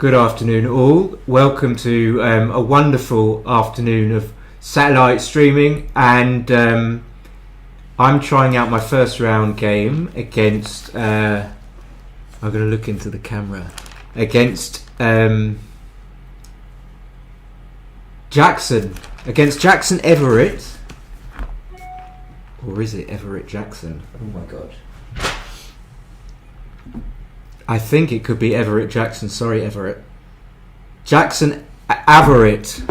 Good afternoon all. Welcome to a wonderful afternoon of satellite streaming, and I'm trying out my first round game against I'm going to look into the camera against Jackson Averitt, or is it Averitt Jackson? Oh my god, I think it could be Averitt Jackson. Sorry, Averitt Jackson Averitt.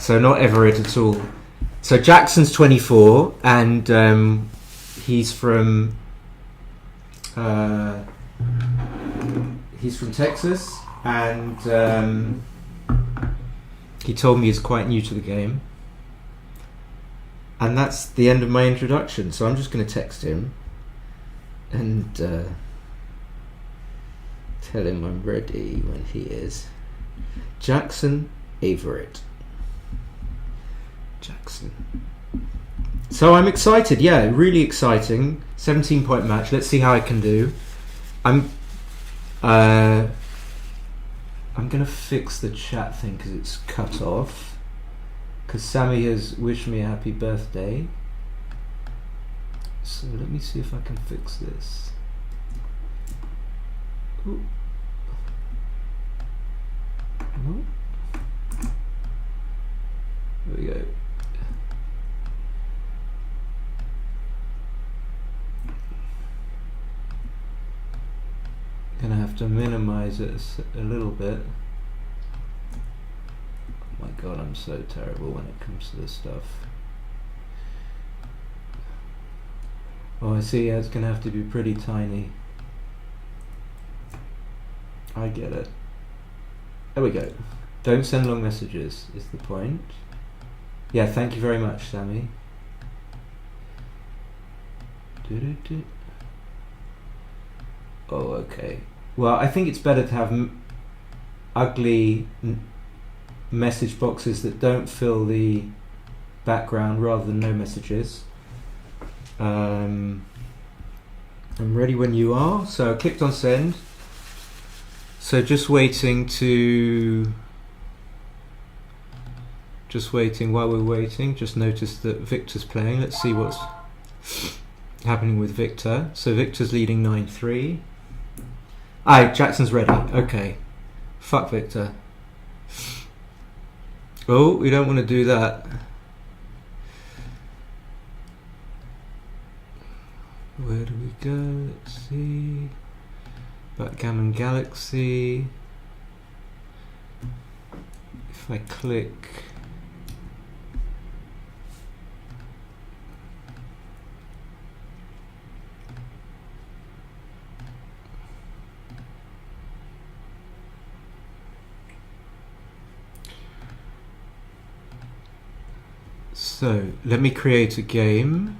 So not Averitt at all. So Jackson's 24, and he's from Texas, and he told me he's quite new to the game. And that's the end of my introduction. So I'm just going to text him and tell him I'm ready when he is. Jackson Averitt. Jackson. So I'm excited, yeah, really exciting. 17-point match. Let's see how I can do. I'm gonna fix the chat thing because it's cut off. Because Sammy has wished me a happy birthday. So let me see if I can fix this. Ooh. Ooh. There we go. Gonna have to minimize it a little bit. Oh my god, I'm so terrible when it comes to this stuff. Oh, I see, yeah, it's gonna have to be pretty tiny. I get it. There we go. Don't send long messages is the point. Yeah, thank you very much, Sammy. Oh, okay. Well, I think it's better to have ugly message boxes that don't fill the background rather than no messages. I'm ready when you are. So I clicked on send. So just waiting while we're waiting. Just noticed that Victor's playing. Let's see what's happening with Victor. So Victor's leading 9-3. Jackson's ready. Okay. Fuck Victor. Oh, we don't want to do that. Where do we go? Let's see. Backgammon Galaxy. If I click. So let me create a game.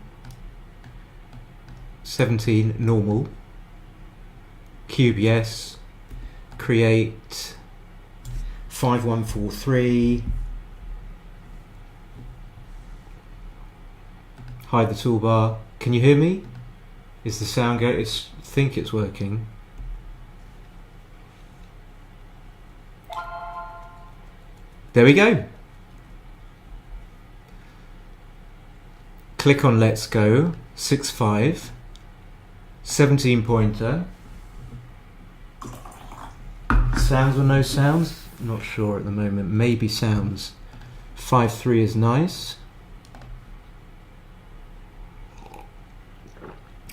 17 normal. Cube yes. Create 5143. Hide the toolbar. Can you hear me? Is the sound go? I think it's working. There we go. Click on let's go. 6-5. 17 pointer. Sounds or no sounds? Not sure at the moment. Maybe sounds. 5-3 is nice.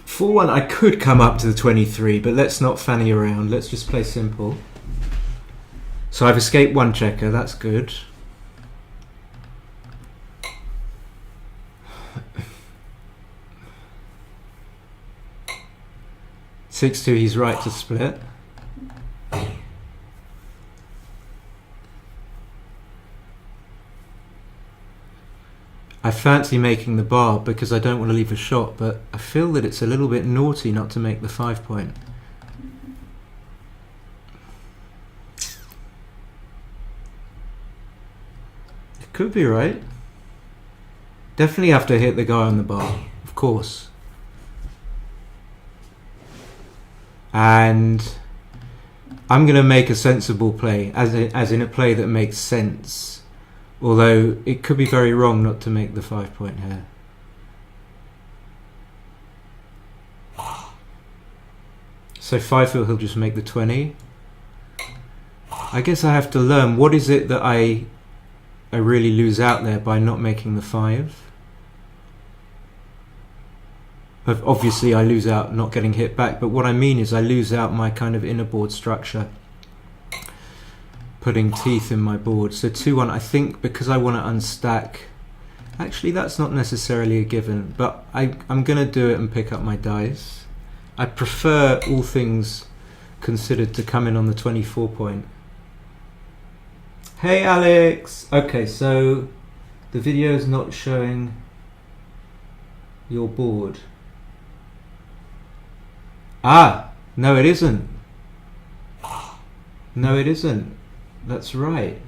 4-1, I could come up to the 23, but let's not fanny around. Let's just play simple. So I've escaped one checker. That's good. Six-2, he's right to split. I fancy making the bar because I don't want to leave a shot, but I feel that it's a little bit naughty not to make the 5 point. It could be right. Definitely have to hit the guy on the bar, of course. And I'm going to make a sensible play, as in a play that makes sense. Although it could be very wrong not to make the 5 point here. So 5 feel he'll just make the 20. I guess I have to learn what is it that I really lose out there by not making the 5. Obviously I lose out not getting hit back, but what I mean is I lose out my kind of inner board structure, putting teeth in my board. So 2-1, I think because I want to unstack, actually that's not necessarily a given, but I'm going to do it and pick up my dice. I prefer, all things considered, to come in on the 24 point. Hey Alex! Okay, so the video is not showing your board. Ah, no it isn't. No it isn't. That's right.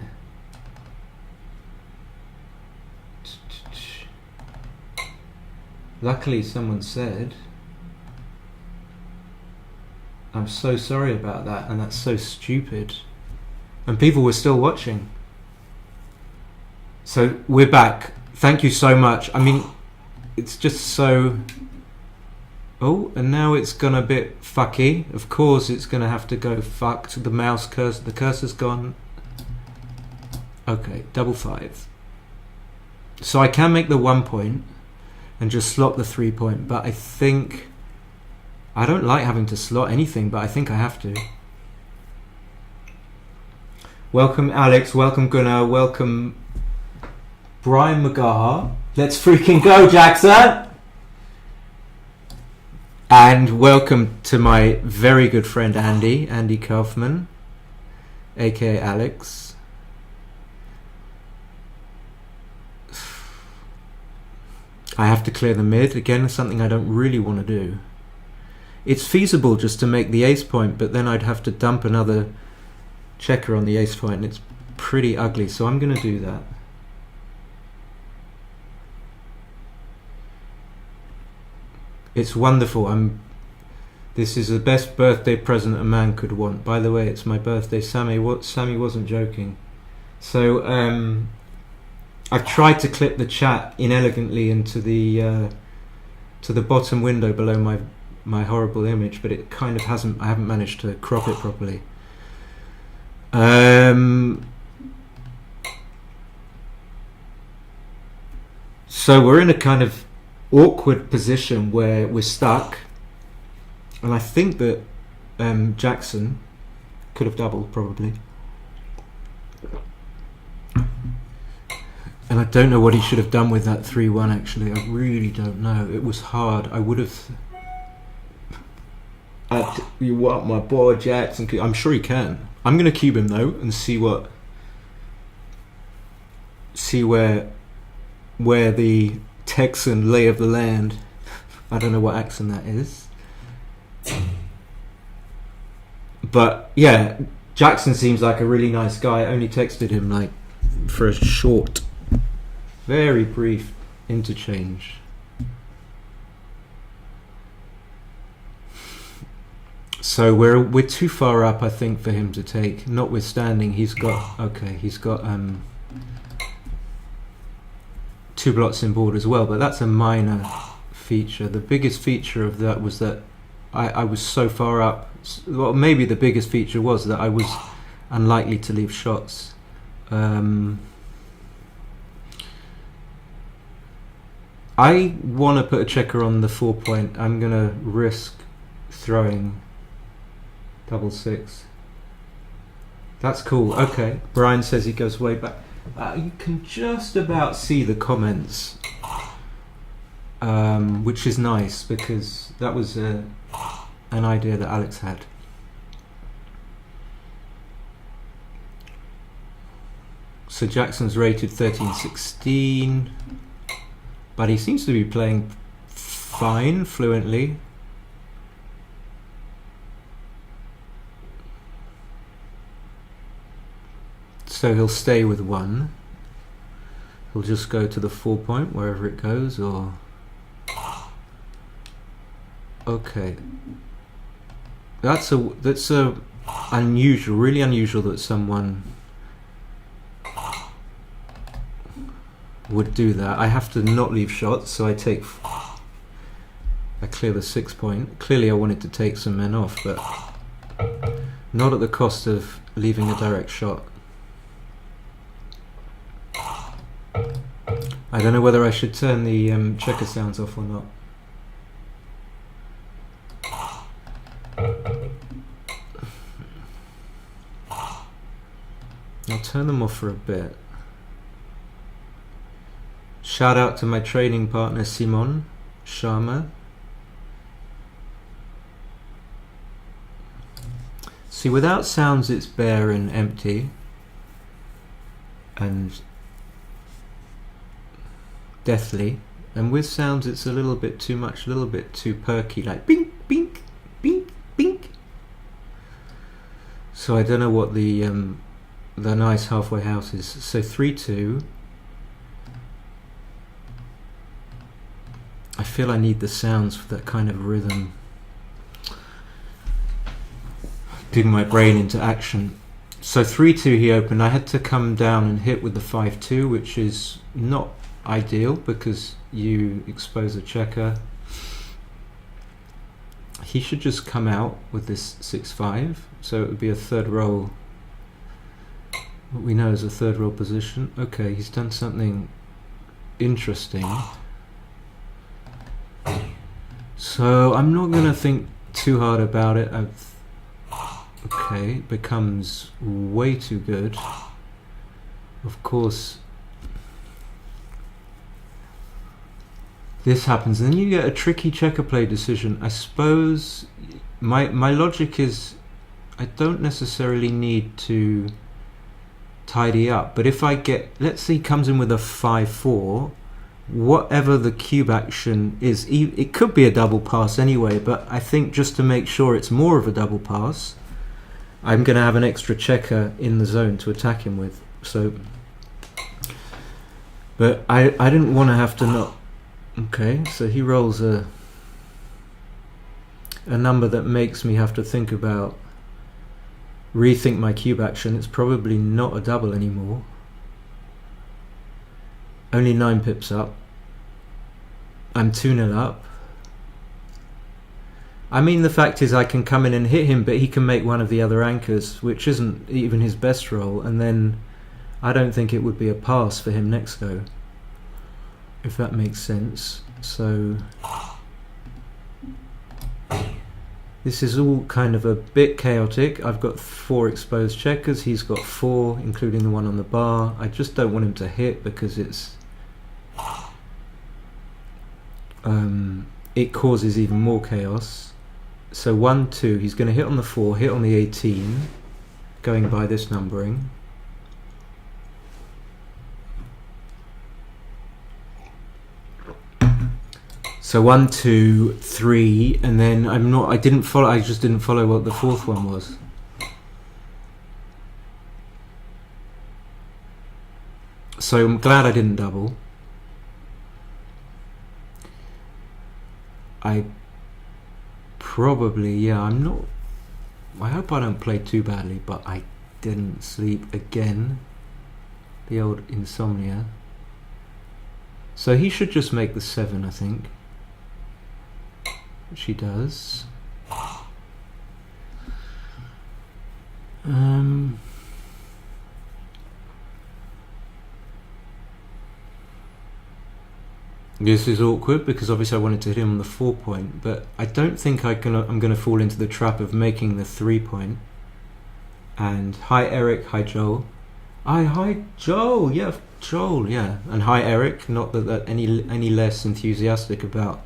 Luckily someone said. I'm so sorry about that, and that's so stupid. And people were still watching. So we're back. Thank you so much. I mean, it's just so... Oh, and now it's gone a bit fucky. Of course it's going to have to go fucked. The mouse cursor, the cursor's gone. Okay, double 5. So I can make the 1 point and just slot the 3 point, but I think... I don't like having to slot anything, but I think I have to. Welcome Alex, welcome Gunnar, welcome Brian McGaha. Let's freaking go, Jackson! And welcome to my very good friend Andy Kaufman, aka Alex. I have to clear the mid, again something I don't really want to do. It's feasible just to make the ace point, but then I'd have to dump another checker on the ace point, and it's pretty ugly, so I'm going to do that. It's wonderful. This is the best birthday present a man could want. By the way, it's my birthday. Sammy wasn't joking. So I've tried to clip the chat inelegantly into the bottom window below my horrible image, but it kind of hasn't. I haven't managed to crop it properly. So we're in a kind of awkward position where we're stuck, and I think that Jackson could have doubled probably, and I don't know what he should have done with that 3-1. Actually, I really don't know. It was hard. I would have. You want my boy Jackson? I'm sure he can. I'm going to cube him though and see where the Texan lay of the land. I don't know what accent that is, but yeah, Jackson seems like a really nice guy. I only texted him like for a short, very brief interchange. So we're too far up, I think, for him to take. Notwithstanding, he's got 2 blots in board as well, but that's a minor feature. The biggest feature of that was that I was so far up. Well, maybe the biggest feature was that I was unlikely to leave shots. I want to put a checker on the 4 point. I'm going to risk throwing double 6. That's cool. Okay. Brian says he goes way back. You can just about see the comments, which is nice because that was an idea that Alex had. So Jackson's rated 13-16, but he seems to be playing fine, fluently. So he'll stay with 1. He'll just go to the 4 point wherever it goes, or... Okay. That's a unusual, really unusual that someone would do that. I have to not leave shots, so I clear the 6 point. Clearly I wanted to take some men off, but not at the cost of leaving a direct shot. I don't know whether I should turn the checker sounds off or not. I'll turn them off for a bit. Shout out to my training partner Simon Sharma. See, without sounds it's bare and empty, and deathly, and with sounds it's a little bit too much, a little bit too perky, like bink, bink, bink, bink. So I don't know what the nice halfway house is. So 3-2. I feel I need the sounds for that kind of rhythm. Getting my brain into action. So 3-2 he opened. I had to come down and hit with the 5-2, which is not ideal because you expose a checker. He should just come out with this 6-5, so it would be a third roll. What we know is a third roll position. Okay, he's done something interesting. So I'm not going to think too hard about it. Okay, it becomes way too good. Of course, this happens, and then you get a tricky checker play decision. I suppose my logic is I don't necessarily need to tidy up, but if I get, let's say he comes in with a 5-4, whatever the cube action is, it could be a double pass anyway, but I think just to make sure it's more of a double pass, I'm going to have an extra checker in the zone to attack him with. So, but I didn't want to have to not. Okay, so he rolls a number that makes me have to think about, rethink my cube action. It's probably not a double anymore. Only 9 pips up. I'm 2-0 up. I mean, the fact is I can come in and hit him, but he can make one of the other anchors, which isn't even his best roll, and then I don't think it would be a pass for him next go, if that makes sense. So this is all kind of a bit chaotic. I've got 4 exposed checkers, he's got 4, including the one on the bar. I just don't want him to hit because it causes even more chaos. So 1-2, he's going to hit on the 4, hit on the 18, going by this numbering. So 1, 2, 3, and then I just didn't follow what the 4th one was. So I'm glad I didn't double. I hope I don't play too badly, but I didn't sleep again. The old insomnia. So he should just make the 7, I think. Which he does. This is awkward because obviously I wanted to hit him on the 4 point, but I don't think I'm gonna fall into the trap of making the 3 point. And hi Eric, hi Joel. Hi Joel, yeah, Joel, yeah, and hi Eric. Not that any less enthusiastic about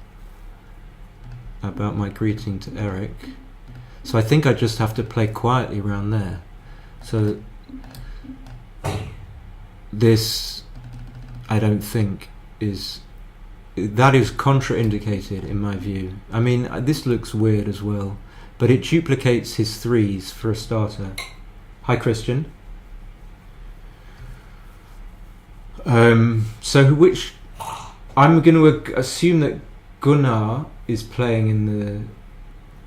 my greeting to Eric. So I think I just have to play quietly around there. So this, I don't think that is contraindicated in my view. I mean, this looks weird as well, but it duplicates his 3s for a starter. Hi Christian. So which I'm going to assume that Gunnar is playing in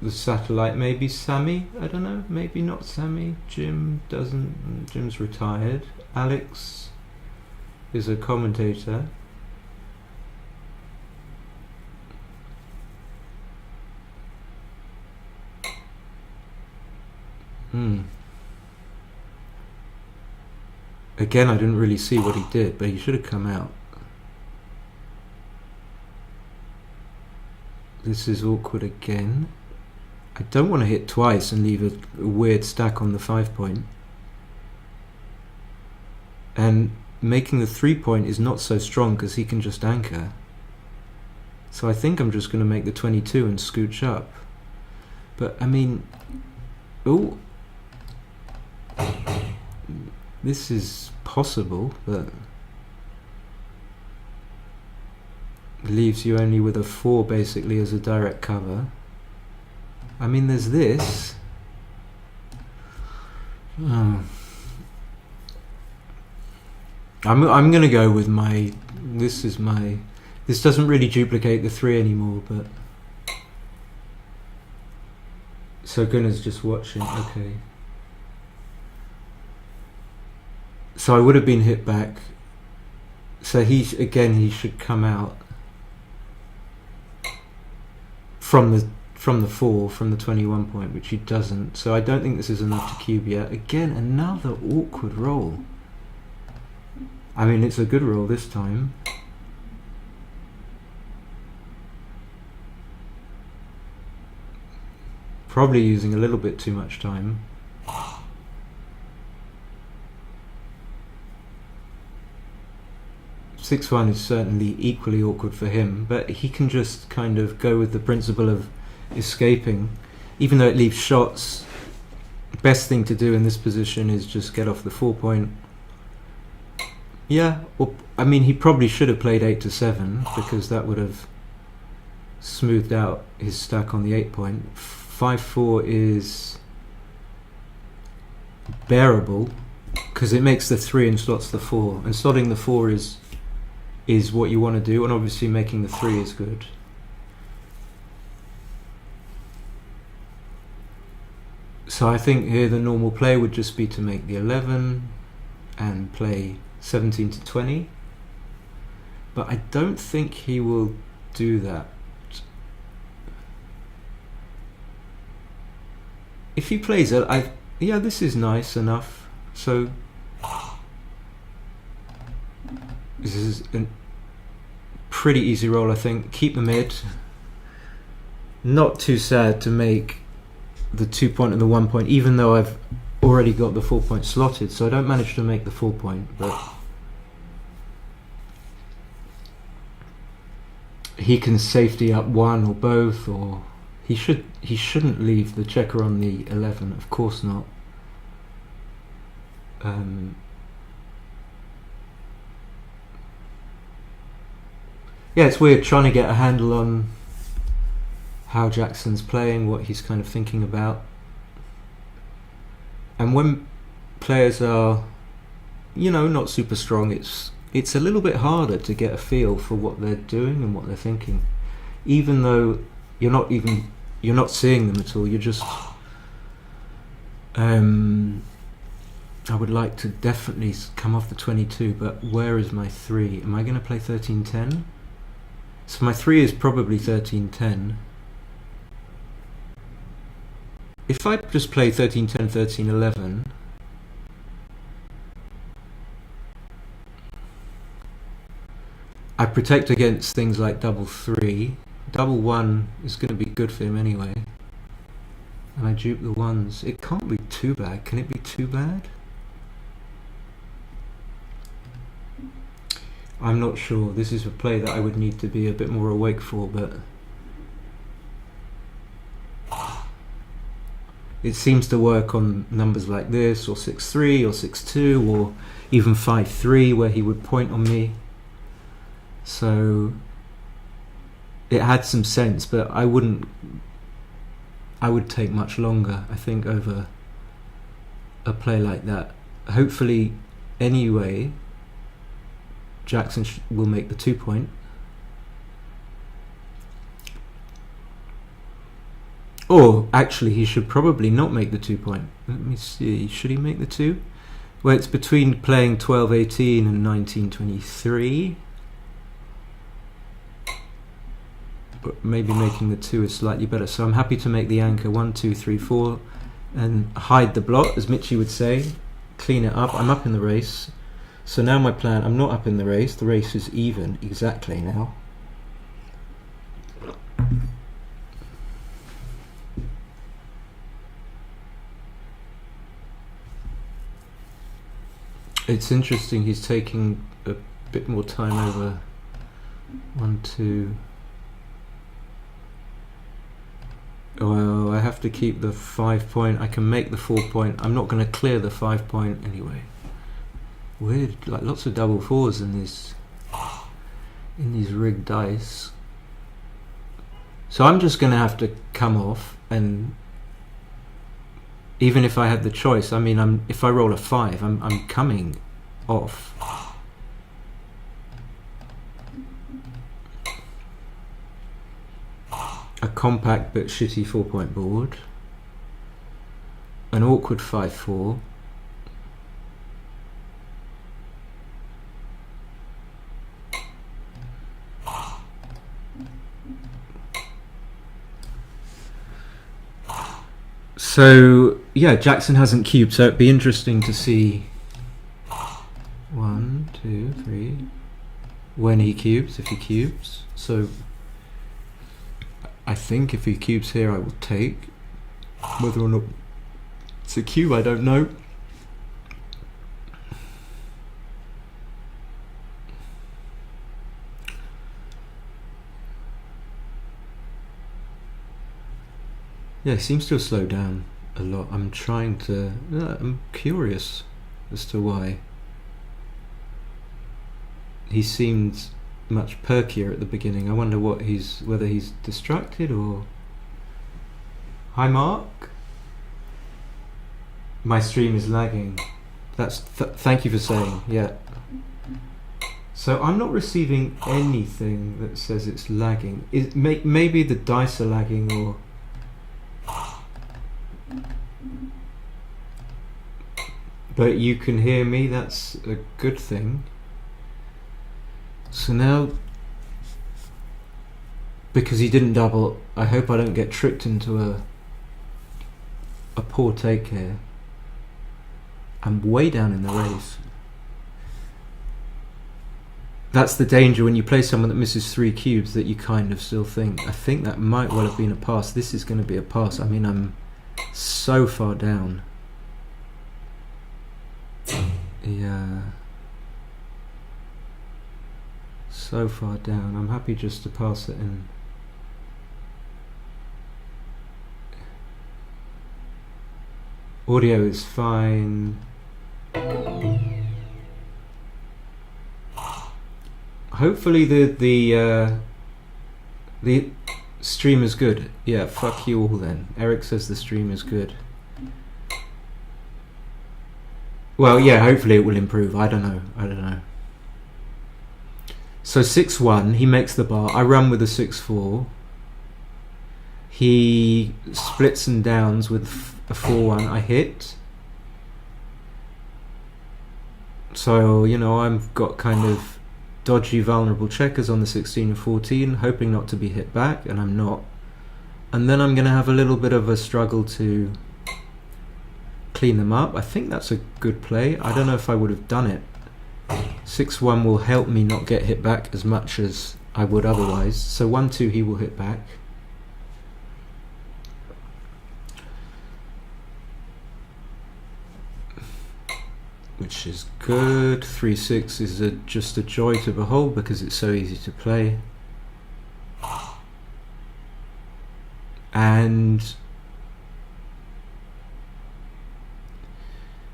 the satellite, maybe Sammy, I don't know, maybe not Sammy. Jim's retired. Alex is a commentator. Again, I didn't really see what he did, but he should have come out. This is awkward again. I don't want to hit twice and leave a weird stack on the 5 point. And making the 3 point is not so strong because he can just anchor. So I think I'm just going to make the 22 and scooch up. But I mean, oh, this is possible, but leaves you only with a 4 basically as a direct cover. I mean, there's this. I'm gonna go with my. This doesn't really duplicate the 3 anymore, but. So Gunnar's just watching. Okay. So I would have been hit back. So he should come out from the 4, from the 21 point, which he doesn't. So I don't think this is enough to cube yet. Again, another awkward roll. I mean, it's a good roll this time. Probably using a little bit too much time. Six one is certainly equally awkward for him, but he can just kind of go with the principle of escaping, even though it leaves shots. Best thing to do in this position is just get off the 4 point. Yeah, well, I mean, he probably should have played 8 to 7 because that would have smoothed out his stack on the 8 point. 5-4 is bearable because it makes the 3 and slots the 4, and slotting the 4 is what you want to do, and obviously making the 3 is good. So I think here the normal play would just be to make the 11 and play 17 to 20, but I don't think he will do that. If he plays it, yeah, this is nice enough. So this is a pretty easy roll, I think. Keep the mid. Not too sad to make the 2 point and the 1 point, even though I've already got the 4 point slotted, so I don't manage to make the 4 point, but he can safety up 1 or both, or he shouldn't leave the checker on the 11, of course not. Yeah, it's weird trying to get a handle on how Jackson's playing, what he's kind of thinking about. And when players are, not super strong, it's a little bit harder to get a feel for what they're doing and what they're thinking, even though you're not seeing them at all. You're just I would like to definitely come off the 22, but where is my 3? Am I going to play 13-10? So my 3 is probably 13-10. If I just play 13-10, 13-11, I protect against things like double 3. Double 1 is going to be good for him anyway. And I dupe the 1s. It can't be too bad. Can it be too bad? I'm not sure. This is a play that I would need to be a bit more awake for, but it seems to work on numbers like this, or 6-3, or 6-2, or even 5-3, where he would point on me. So it had some sense, but I would take much longer, I think, over a play like that. Hopefully, anyway, Jackson will make the 2 point. Or actually, he should probably not make the 2 point. Let me see. Should he make the 2? Well, it's between playing 12-18 and 19-23. But maybe making the 2 is slightly better. So I'm happy to make the anchor 1, 2, 3, 4 and hide the blot, as Mitchie would say. Clean it up. I'm up in the race. So now my plan, I'm not up in the race. The race is even exactly now. It's interesting, he's taking a bit more time over 1, 2. Well, I have to keep the 5 point. I can make the 4 point. I'm not going to clear the 5 point anyway. Weird, like lots of double 4s in these rigged dice. So I'm just going to have to come off, and even if I had the choice, I mean, if I roll a 5, I'm coming off. A compact but shitty 4 point board. An awkward 5-4. So yeah, Jackson hasn't cubed, so it'd be interesting to see 1, 2, 3 when he cubes, if he cubes. So I think if he cubes here, I will take. Whether or not it's a cube, I don't know. Yeah, he seems to have slowed down a lot. I'm curious as to why. He seemed much perkier at the beginning. I wonder whether he's distracted or... Hi Mark? My stream is lagging. Thank you for saying, yeah. So I'm not receiving anything that says it's lagging. Maybe the dice are lagging, or... But you can hear me, that's a good thing. So now, because he didn't double, I hope I don't get tricked into a poor take here. I'm way down in the race. That's the danger when you play someone that misses 3 cubes, that you kind of still think, I think that might well have been a pass. This is going to be a pass. I mean, I'm so far down. Yeah. So far down. I'm happy just to pass it in. Audio is fine. Hopefully the stream is good. Yeah, fuck you all then. Eric says the stream is good. Well, yeah, hopefully it will improve. I don't know. So 6-1, he makes the bar. I run with a 6-4. He splits and downs with a 4-1. I hit. So, you know, I've got kind of dodgy, vulnerable checkers on the 16 and 14, hoping not to be hit back, and I'm not. And then I'm going to have a little bit of a struggle to clean them up. I think that's a good play. I don't know if I would have done it. 6-1 will help me not get hit back as much as I would otherwise. So 1-2 he will hit back. Which is good. 3-6 is just a joy to behold because it's so easy to play. And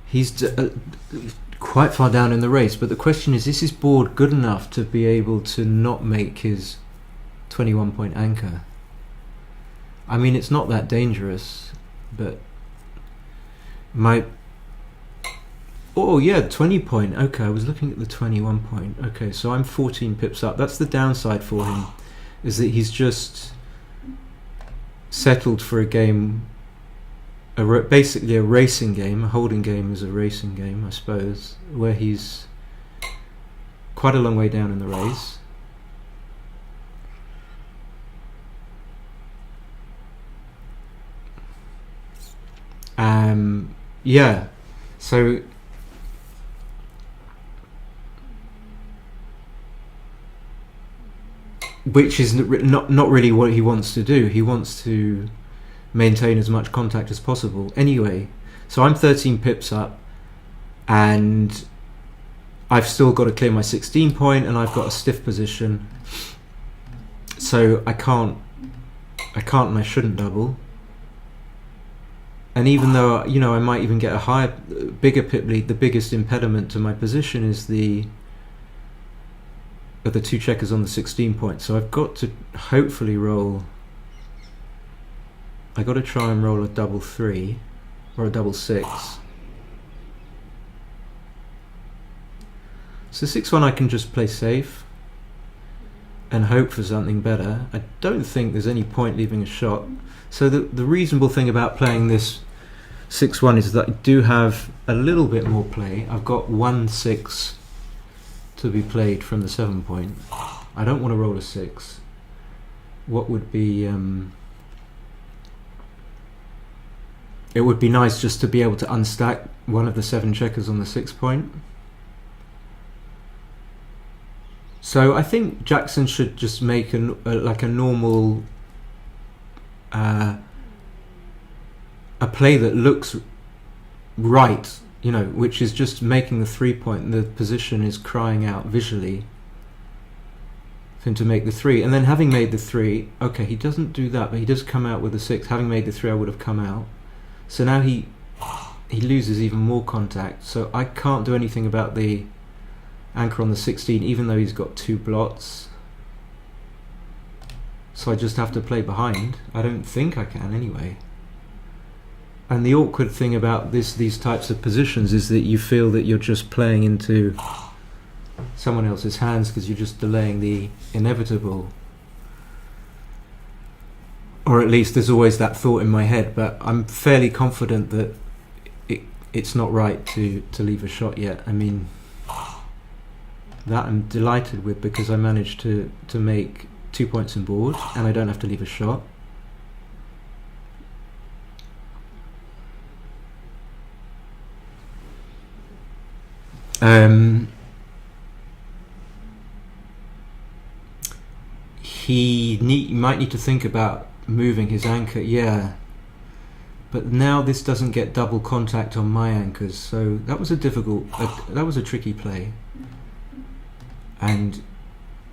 he's quite far down in the race, but the question is his board good enough to be able to not make his 21 point anchor? I mean, it's not that dangerous, but oh yeah, 20 point. Okay, I was looking at the 21 point. Okay, so I'm 14 pips up. That's the downside for him, is that he's just settled for a game, basically a racing game. A holding game is a racing game, I suppose, where he's quite a long way down in the race. Yeah, so which is not really what he wants to do. He wants to maintain as much contact as possible. Anyway, so I'm 13 pips up, and I've still got to clear my 16 point, and I've got a stiff position, so I can't, and I shouldn't double. And even though, you know, I might even get a bigger pip lead, the biggest impediment to my position is the 2 checkers on the 16 point. So I've got to hopefully roll. I got to try and roll a double 3 or a double 6. So 6-1 I can just play safe and hope for something better. I don't think there's any point leaving a shot. So the reasonable thing about playing this 6-1 is that I do have a little bit more play. I've got 1-6 to be played from the 7 point. I don't want to roll a 6. What would be... it would be nice just to be able to unstack one of the 7 checkers on the 6 point. So I think Jackson should just make like a normal... a play that looks right, you know, which is just making the 3 point. The position is crying out visually for him to make the 3, and then having made the 3, okay, he doesn't do that, but he does come out with the 6. Having made the 3, I would have come out. So now he loses even more contact. So I can't do anything about the anchor on the 16, even though he's got 2 blots. So I just have to play behind. I don't think I can anyway. And the awkward thing about these types of positions is that you feel that you're just playing into someone else's hands because you're just delaying the inevitable. Or at least there's always that thought in my head, but I'm fairly confident that it's not right to leave a shot yet. I mean, that I'm delighted with because I managed to make 2 points in board and I don't have to leave a shot. He might need to think about moving his anchor, yeah. But now this doesn't get double contact on my anchors, so that was that was a tricky play. And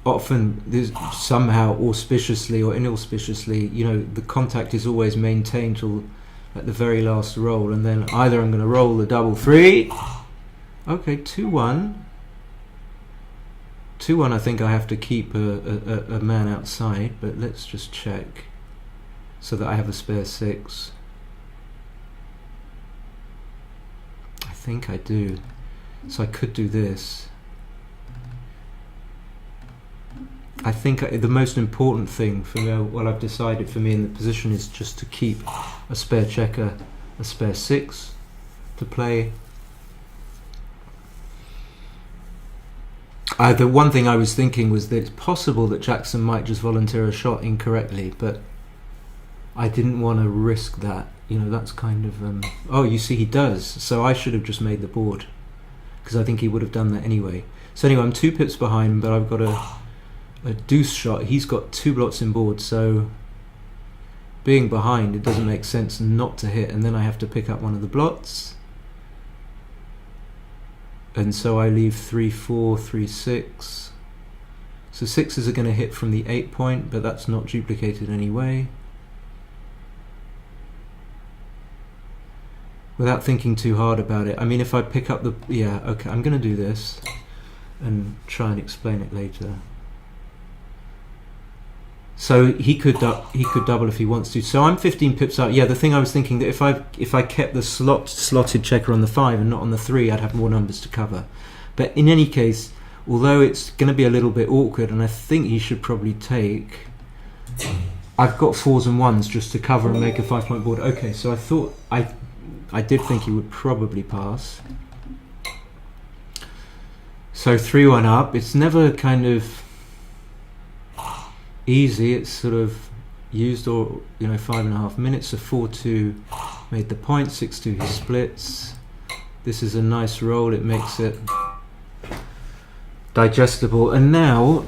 often, there's somehow auspiciously or inauspiciously, you know, the contact is always maintained till at the very last roll, and then either I'm going to roll the double 3. Okay, 2-1. 2-1, I think I have to keep a man outside, but let's just check so that I have a spare 6. I think I do. So I could do this. I think the most important thing for me, what I've decided for me in the position is just to keep a spare checker, a spare 6 to play. The one thing I was thinking was that it's possible that Jackson might just volunteer a shot incorrectly, but I didn't want to risk that. You know, that's kind of... oh, you see he does. So I should have just made the board, because I think he would have done that anyway. So anyway, I'm 2 pips behind, but I've got a deuce shot. He's got 2 blots in board, so being behind, it doesn't make sense not to hit, and then I have to pick up one of the blots. And so I leave 3-4, 3-6. So 6s are going to hit from the 8 point, but that's not duplicated anyway. Without thinking too hard about it. I mean, if I pick up the... yeah, okay, I'm going to do this and try and explain it later. So he could double if he wants to. So I'm 15 pips out. Yeah, the thing I was thinking that if I kept the slotted checker on the 5 and not on the 3, I'd have more numbers to cover. But in any case, although it's going to be a little bit awkward, and I think he should probably take, I've got 4s and 1s just to cover and make a 5-point board. Okay, so I thought I did think he would probably pass. So 3-1 up. It's never kind of easy. It's sort of used, or 5.5 minutes. So 4-2 made the point. 6-2 he splits. This is a nice roll. It makes it digestible. And now,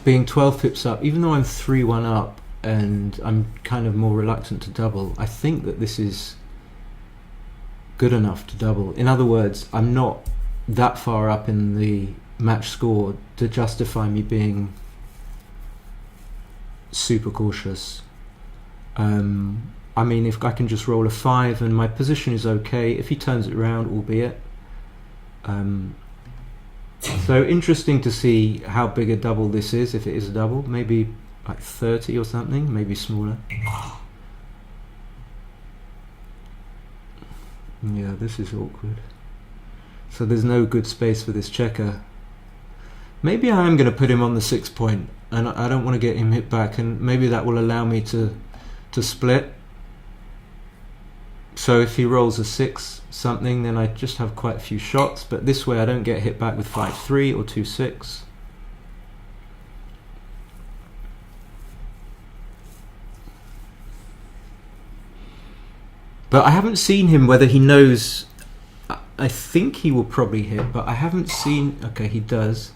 being 12 pips up, even though I'm 3-1 up and I'm kind of more reluctant to double, I think that this is good enough to double. In other words, I'm not that far up in the match score to justify me being super cautious. I mean, if I can just roll a 5 and my position is okay, if he turns it around, albeit. So interesting to see how big a double this is, if it is a double. Maybe like 30 or something, maybe smaller. Yeah, this is awkward. So there's no good space for this checker. Maybe I am going to put him on the 6 point, and I don't want to get him hit back, and maybe that will allow me to split. So if he rolls a 6 something, then I just have quite a few shots, but this way I don't get hit back with 5-3 or 2-6. But I haven't seen him whether he knows. I think he will probably hit, but I haven't seen. Okay, he does.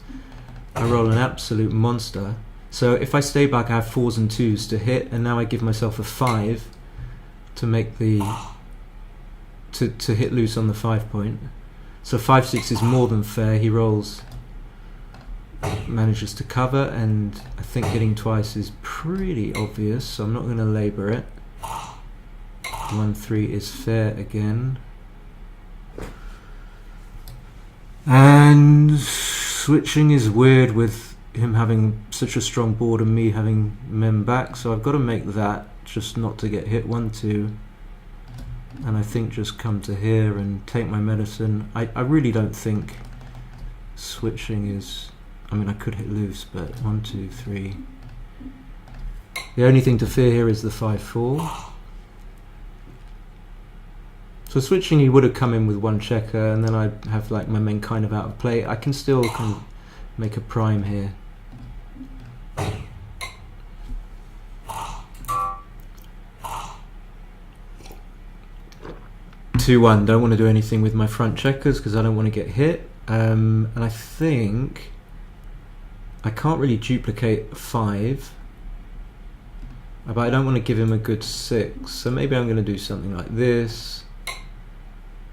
I roll an absolute monster. So if I stay back, I have 4s and 2s to hit, and now I give myself a 5 to make the to hit loose on the 5 point. So 5-6 is more than fair. He rolls, manages to cover, and I think hitting twice is pretty obvious, so I'm not going to labour it. 1-3 is fair again. And switching is weird with him having such a strong board and me having men back, so I've got to make that just not to get hit. 1-2, and I think just come to here and take my medicine. I really don't think switching is. I mean, I could hit loose, but 1-2-3. The only thing to fear here is the 5-4. So switching, he would have come in with one checker, and then I'd have like my men kind of out of play. I can still kind of make a prime here. 2-1. Don't want to do anything with my front checkers because I don't want to get hit. And I think I can't really duplicate 5, but I don't want to give him a good 6. So maybe I'm going to do something like this.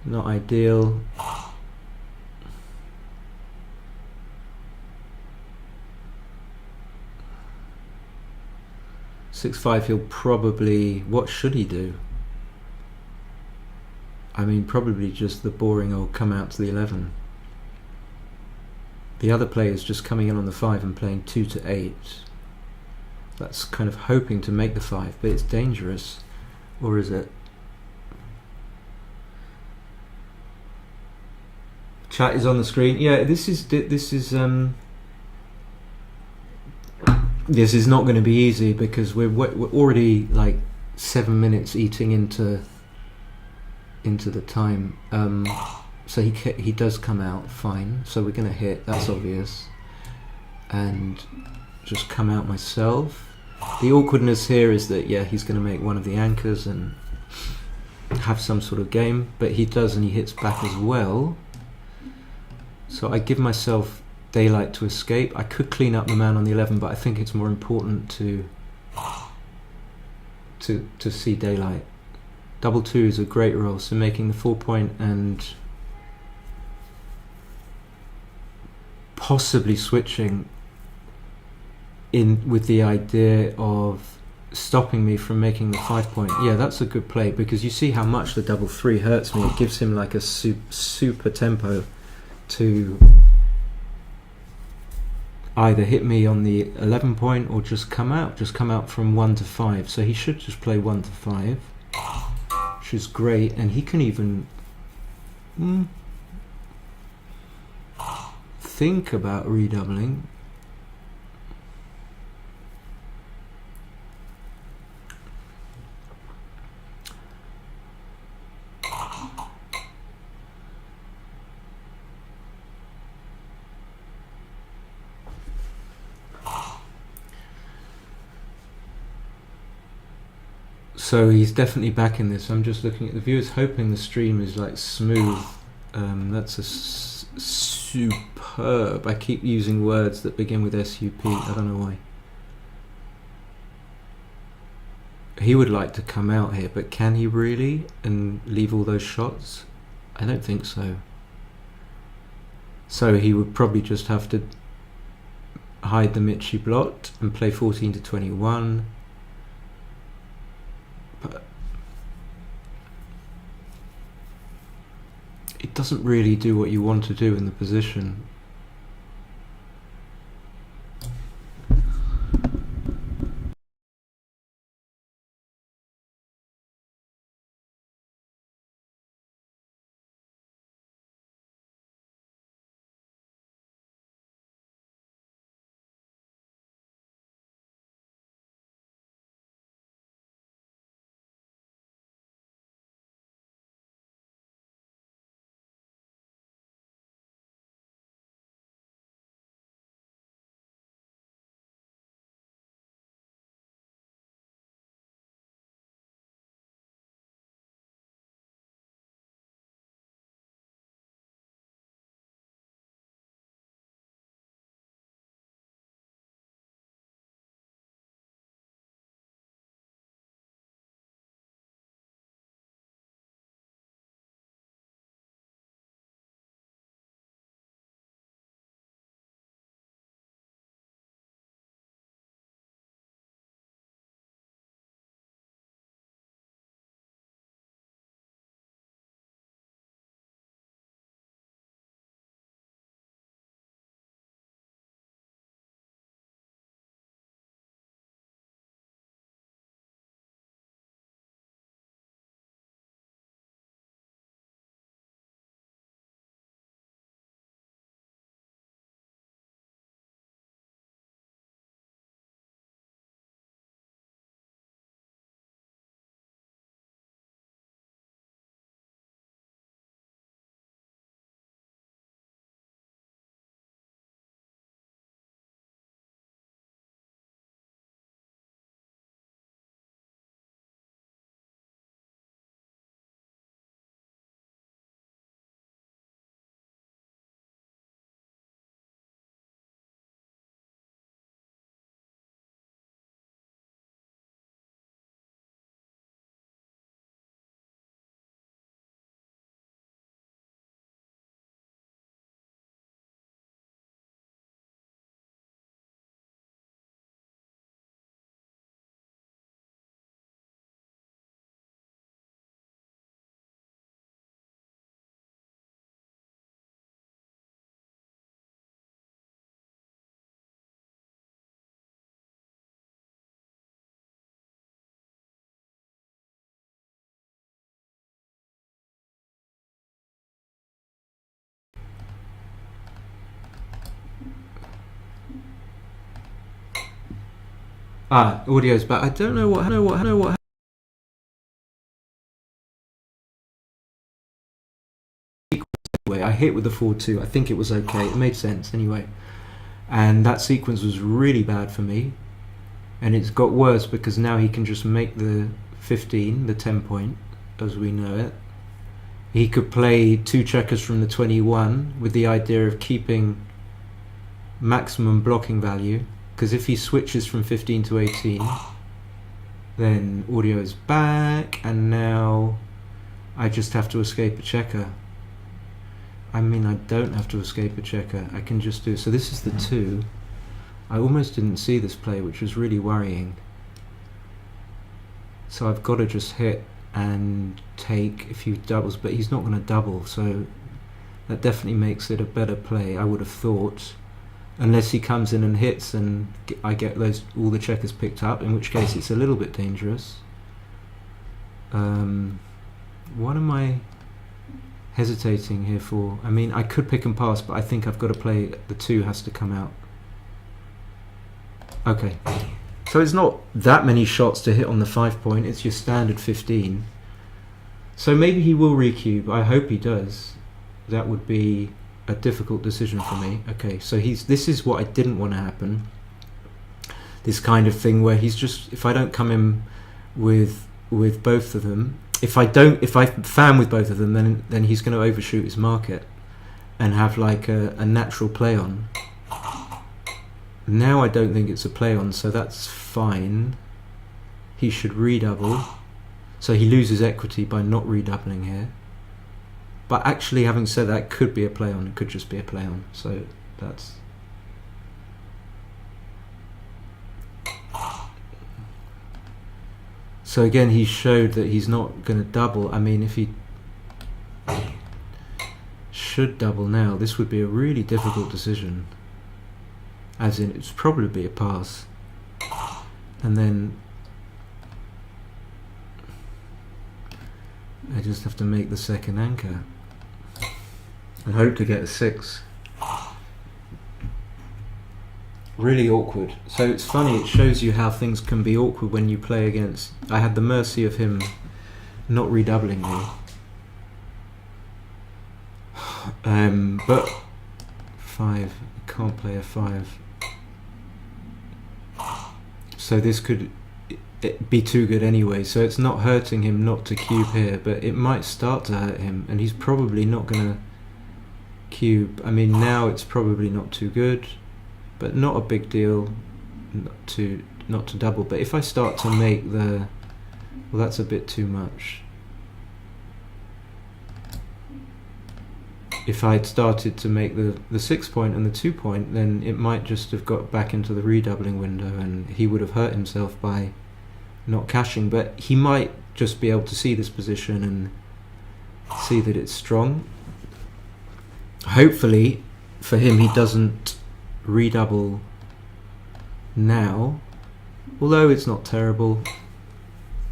Not ideal. (6-5). He'll probably. What should he do? I mean, probably just the boring old come out to the 11. The other player is just coming in on the 5 and playing 2-8. That's kind of hoping to make the 5, but it's dangerous, or is it? Chat is on the screen. Yeah, this is not going to be easy because we're already like 7 minutes eating into the time. So he does come out fine. So we're going to hit. That's obvious, and just come out myself. The awkwardness here is that he's going to make one of the anchors and have some sort of game, but he does, and he hits back as well. So I give myself daylight to escape. I could clean up the man on the 11, but I think it's more important to see daylight. 2-2 is a great roll, so making the 4 point and possibly switching in with the idea of stopping me from making the 5 point. Yeah, that's a good play because you see how much the 3 hurts me. It gives him like a super tempo to either hit me on the 11 point or just come out from 1 to 5. So he should just play 1 to 5, which is great, and he can even think about redoubling. So he's definitely back in this. I'm just looking at the viewers, hoping the stream is like smooth. That's a superb. I keep using words that begin with SUP. I don't know why. He would like to come out here, but can he really and leave all those shots? I don't think so. So he would probably just have to hide the Michi blot and play 14 to 21. But it doesn't really do what you want to do in the position. Audio's back. I don't know what. Anyway, I hit with the 4-2. I think it was okay. It made sense anyway. And that sequence was really bad for me. And it's got worse because now he can just make the 15, the 10 point, as we know it. He could play 2 checkers from the 21 with the idea of keeping maximum blocking value. Because if he switches from 15 to 18, then audio is back, and now I just have to escape a checker. I mean, I don't have to escape a checker. I can just do... So this is the 2. I almost didn't see this play, which was really worrying. So I've got to just hit and take a few doubles, but he's not going to double, so that definitely makes it a better play, I would have thought. Unless he comes in and hits and I get all the checkers picked up, in which case it's a little bit dangerous. What am I hesitating here for? I mean, I could pick and pass, but I think I've got to play... The 2 has to come out. Okay. So it's not that many shots to hit on the 5 point. It's your standard 15. So maybe he will recube. I hope he does. That would be a difficult decision for me. Okay, so this is what I didn't want to happen. This kind of thing where he's just... If I don't come in with with both of them. If I fan with both of them, then he's going to overshoot his market and have like a natural play on. Now I don't think it's a play on, so that's fine. He should redouble, so he loses equity by not redoubling here. But actually, having said that, it could be a play on. It could just be a play on. So that's. So again, he showed that he's not going to double. I mean, if he should double now, this would be a really difficult decision. As in, it's probably be a pass. And then I just have to make the second anchor and hope to get a 6. Really awkward. So it's funny, it shows you how things can be awkward when you play against. I had the mercy of him not redoubling me. But 5, can't play a 5. So this could be too good anyway, so it's not hurting him not to cube here, but it might start to hurt him, and he's probably not going to cube. I mean, now it's probably not too good, but not a big deal not to double. But if I start to make the, well, that's a bit too much. If I'd started to make the 6 point and the 2 point, then it might just have got back into the redoubling window, and he would have hurt himself by not cashing. But he might just be able to see this position and see that it's strong. Hopefully for him, he doesn't redouble now, although it's not terrible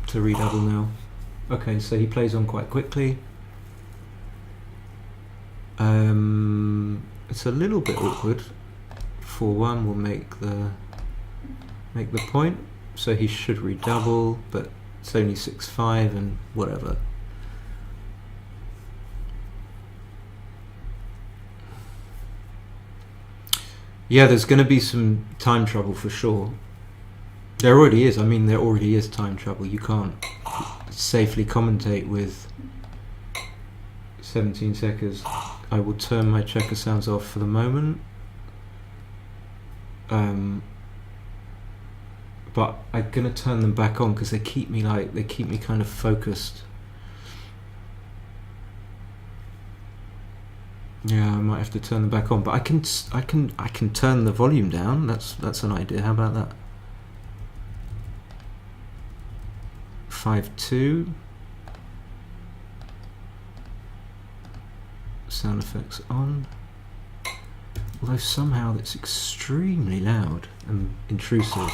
to redouble now. Okay, so he plays on quite quickly. It's a little bit awkward. 4-1 will make the point, so he should redouble, but it's only 6-5 and whatever. Yeah, there's going to be some time trouble for sure. There already is. I mean, there already is time trouble. You can't safely commentate with 17 seconds. I will turn my checker sounds off for the moment. But I'm gonna turn them back on because they keep me kind of focused. Yeah, I might have to turn them back on, but I can turn the volume down. That's an idea. How about that? 5-2. Sound effects on. Although somehow it's extremely loud and intrusive.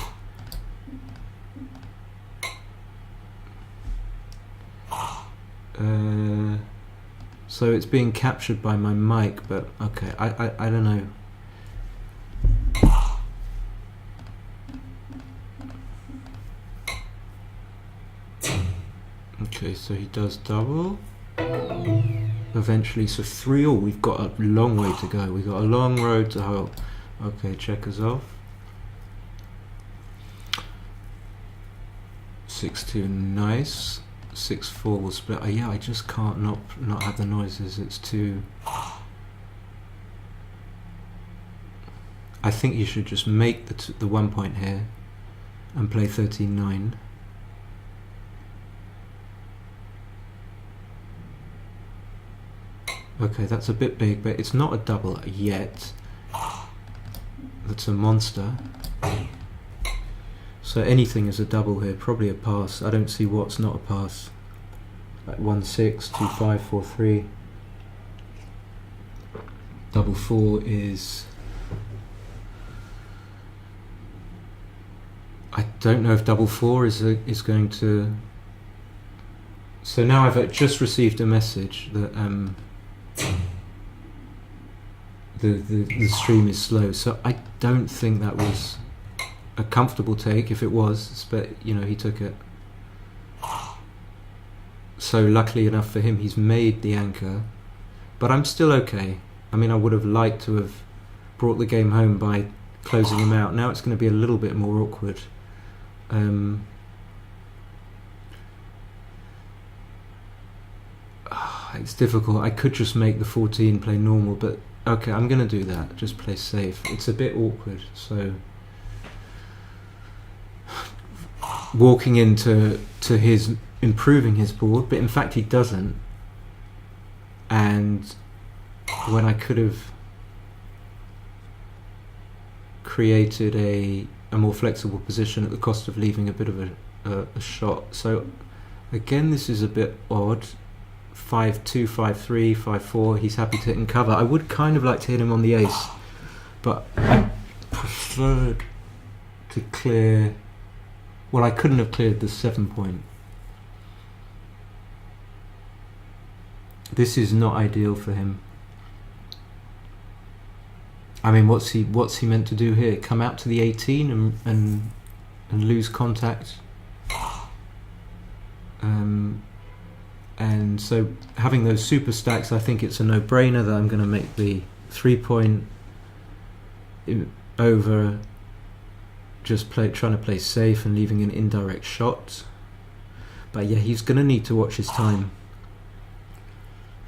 So it's being captured by my mic, but okay, I don't know. Okay, so he does double. Eventually, so 3-all. We've got a long way to go. We've got a long road to hoe. Okay, checkers off. 6-2, nice. 6-4 will split. Yeah, I just can't not have the noises. It's too. I think you should just make the 1 point here and play 13-9. Okay, that's a bit big, but it's not a double yet. That's a monster. So anything is a double here, probably a pass. I don't see what's not a pass. Like 1-6, 2-5, 4-3. Double 4 is. I don't know if double 4 is going to. So now I've just received a message that the stream is slow. So I don't think that was a comfortable take. If it was, but you know, he took it. So luckily enough for him, he's made the anchor, but I'm still okay. I mean, I would have liked to have brought the game home by closing him out. Now it's going to be a little bit more awkward. It's difficult. I could just make the 14 play normal, but okay, I'm going to do that. Just play safe. It's a bit awkward, so walking into his improving his board, but in fact he doesn't. And when I could have created a more flexible position at the cost of leaving a bit of a shot. So again, this is a bit odd. 5-2, 5-3, 5-4. He's happy to hit and cover. I would kind of like to hit him on the ace, but I preferred to clear. Well, I couldn't have cleared the 7 point. This is not ideal for him. I mean, what's he meant to do here? Come out to the 18 and lose contact. And so having those super stacks, I think it's a no-brainer that I'm going to make the 3 point over just trying to play safe and leaving an indirect shot. But yeah, he's going to need to watch his time.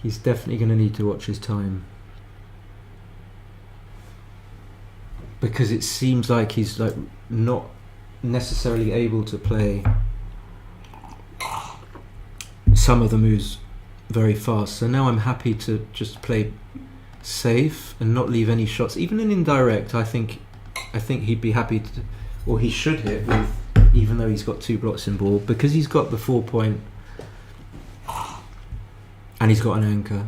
He's definitely going to need to watch his time. Because it seems like he's like not necessarily able to play some of the moves very fast. So now I'm happy to just play safe and not leave any shots. Even an indirect, I think he'd be happy to, or he should hit with, even though he's got 2 blocks in board, because he's got the 4 point and he's got an anchor.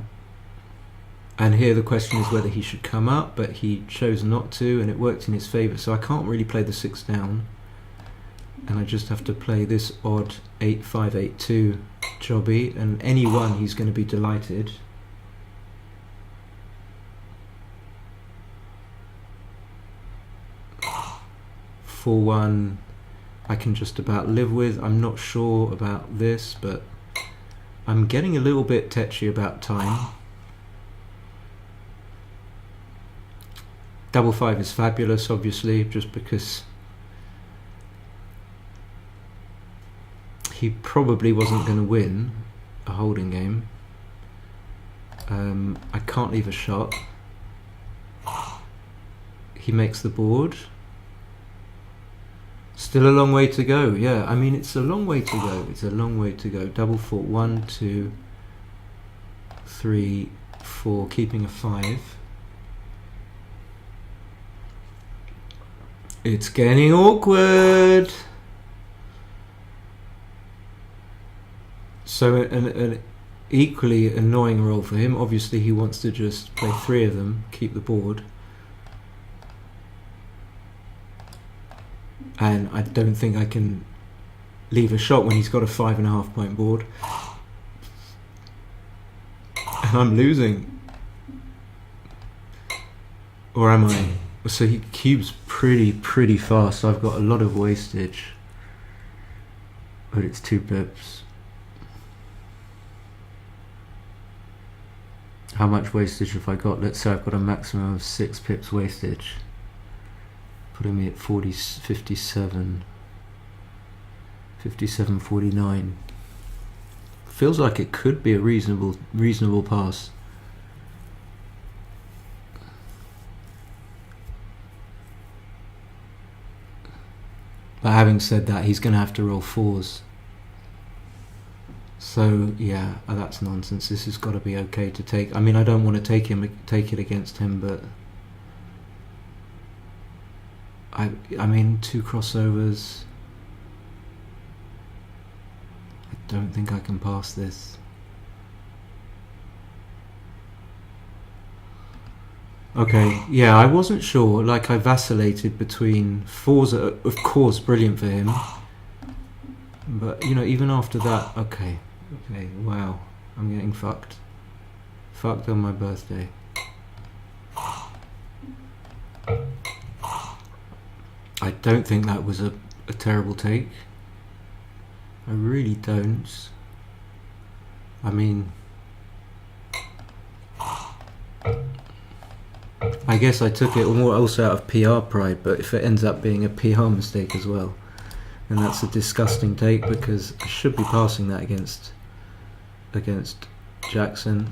And here the question is whether he should come up, but he chose not to, and it worked in his favour. So I can't really play the 6 down, and I just have to play this odd 8-5-8-2 jobby, and any one he's going to be delighted. For 1 I can just about live with. I'm not sure about this, but I'm getting a little bit tetchy about time. 5-5 is fabulous, obviously, just because he probably wasn't going to win a holding game. I can't leave a shot. He makes the board. Still a long way to go. Yeah, I mean, it's a long way to go. It's a long way to go. Double fault. 1, 2, 3, 4, keeping a 5. It's getting awkward. So an equally annoying roll for him. Obviously he wants to just play 3 of them, keep the board. And I don't think I can leave a shot when he's got a 5.5 point board. And I'm losing. Or am I? So he cubes pretty fast, so I've got a lot of wastage. But it's 2 pips. How much wastage have I got? Let's say I've got a maximum of 6 pips wastage, putting me at 57, 49. Feels like it could be a reasonable pass. But having said that, he's going to have to roll 4s. So yeah, that's nonsense. This has got to be okay to take. I mean, I don't want to take it against him, but I mean, 2 crossovers. I don't think I can pass this. Okay, yeah, I wasn't sure. Like, I vacillated between 4s, are, of course, brilliant for him. But, you know, even after that, okay, wow, I'm getting fucked. Fucked on my birthday. I don't think that was a terrible take. I really don't. I mean, I guess I took it more also out of PR pride, but if it ends up being a PR mistake as well, then that's a disgusting take, because I should be passing that against Jackson.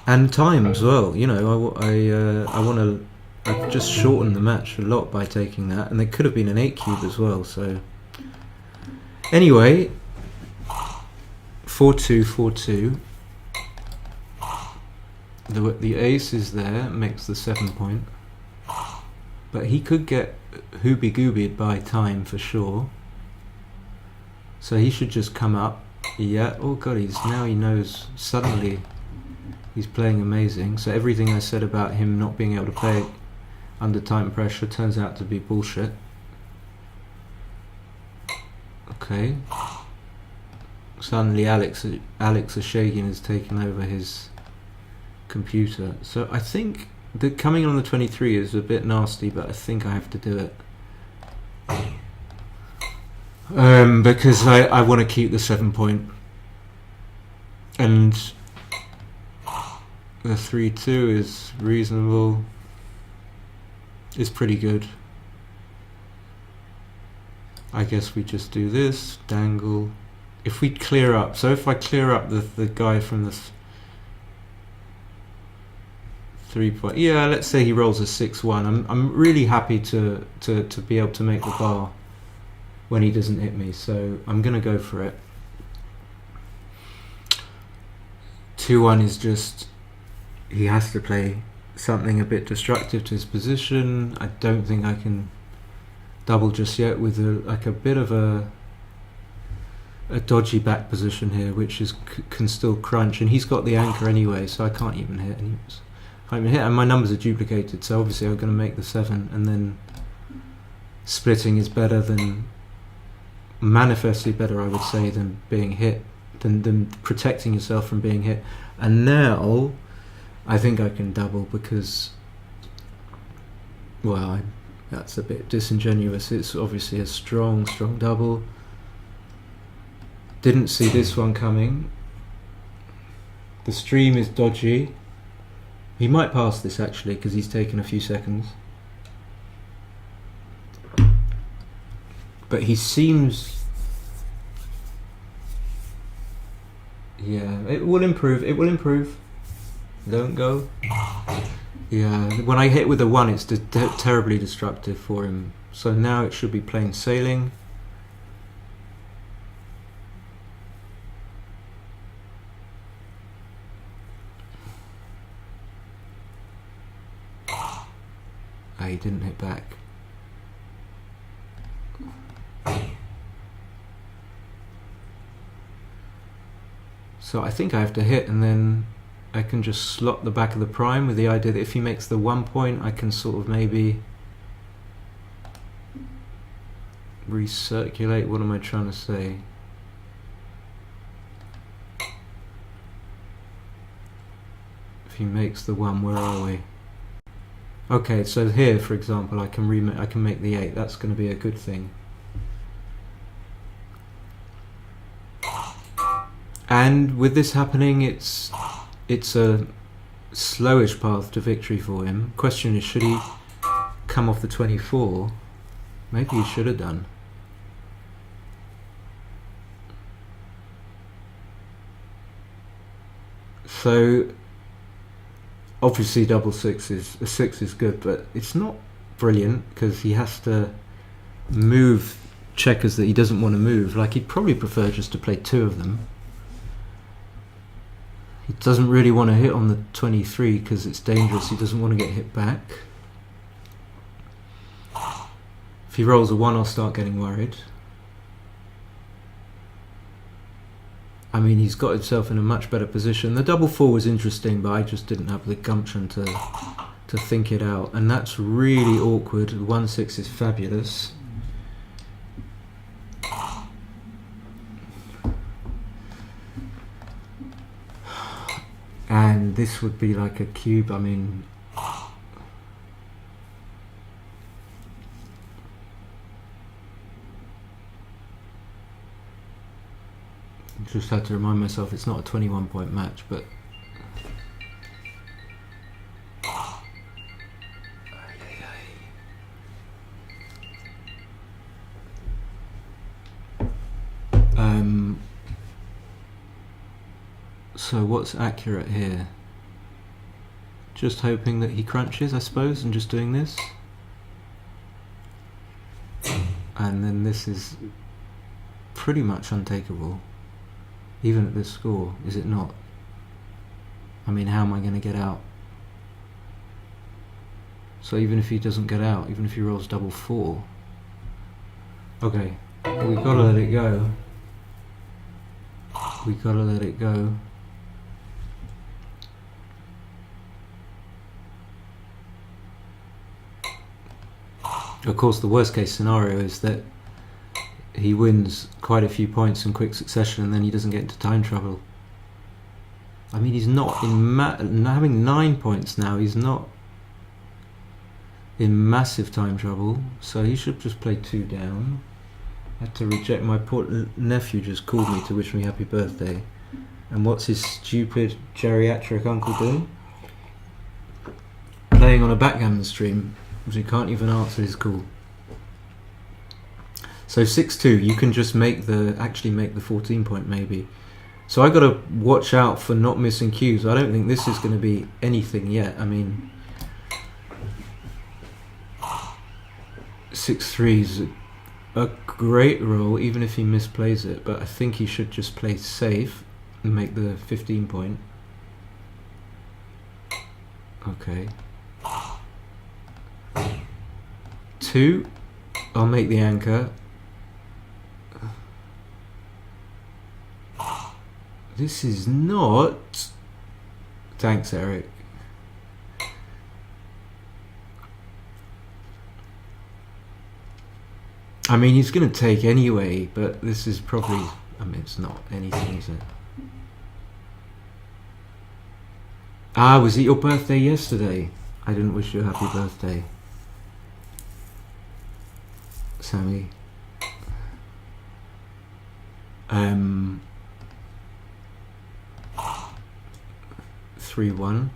And time as well, you know, I want to. I've just shortened the match a lot by taking that, and there could have been an 8 cube as well. So anyway, 4-2, 4-2. The ace is there, makes the 7 point, but he could get hooby goobied by time for sure. So he should just come up. Yeah. Oh god, he knows suddenly. He's playing amazing. So everything I said about him not being able to play under time pressure turns out to be bullshit. Okay. Suddenly Alex Ashagian has taken over his computer. So I think that coming on the 23 is a bit nasty, but I think I have to do it. Because I want to keep the 7 point. And the 3-2 is reasonable. It's pretty good. I guess we just do this, dangle. If we clear up, so if I clear up the guy from the 3 point, yeah, let's say he rolls a 6-1. I'm really happy to be able to make the bar when he doesn't hit me, so I'm gonna go for it. 2-1 is just, he has to play something a bit destructive to his position. I don't think I can double just yet with a bit of a dodgy back position here, which is can still crunch, and he's got the anchor anyway, so I can't even hit. And my numbers are duplicated, so obviously I'm going to make the 7, and then splitting is better than, manifestly better, I would say, than being hit, than protecting yourself from being hit. And now I think I can double because, well, that's a bit disingenuous. It's obviously a strong double. Didn't see this one coming. The stream is dodgy. He might pass this actually because he's taken a few seconds. But he seems... yeah, it will improve. It will improve. Don't go. Yeah, when I hit with a 1, it's terribly destructive for him. So now it should be plain sailing. Ah, he didn't hit back. So I think I have to hit, and then I can just slot the back of the prime with the idea that if he makes the 1 point, I can sort of maybe recirculate. What am I trying to say? If he makes the 1, where are we? Okay, so here, for example, I can make the 8. That's going to be a good thing. And with this happening, it's a slowish path to victory for him. Question is, should he come off the 24? Maybe he should have done. So obviously double 6 is good, but it's not brilliant because he has to move checkers that he doesn't want to move. Like, he'd probably prefer just to play 2 of them. He doesn't really want to hit on the 23 because it's dangerous. He doesn't want to get hit back. If he rolls a 1, I'll start getting worried. I mean, he's got himself in a much better position. The double 4 was interesting, but I just didn't have the gumption to think it out. And that's really awkward. 1-6 is fabulous. And this would be like a cube. I mean, just had to remind myself it's not a 21 point match, but So what's accurate here? Just hoping that he crunches, I suppose, and just doing this. And then this is pretty much untakeable, even at this score, is it not? I mean, how am I going to get out? So even if he doesn't get out, even if he rolls double 4, okay, we gotta let it go. We gotta let it go. Of course, the worst case scenario is that he wins quite a few points in quick succession and then he doesn't get into time trouble. I mean, he's not in having 9 points now, he's not in massive time trouble, so he should just play 2 down. I had to reject. My poor nephew just called me to wish me happy birthday. And what's his stupid geriatric uncle doing? Playing on a backgammon stream, which he can't even answer his call. So 6-2, you can just actually make the 14 point maybe. So I got to watch out for not missing cues. I don't think this is going to be anything yet. I mean, 6-3 is a great roll, even if he misplays it. But I think he should just play safe and make the 15 point. Okay. 2, I'll make the anchor. This is not... Thanks, Eric. I mean, he's going to take anyway, but this is probably... I mean, it's not anything, is it? Ah, was it your birthday yesterday? I didn't wish you a happy birthday, Sammy. 3-1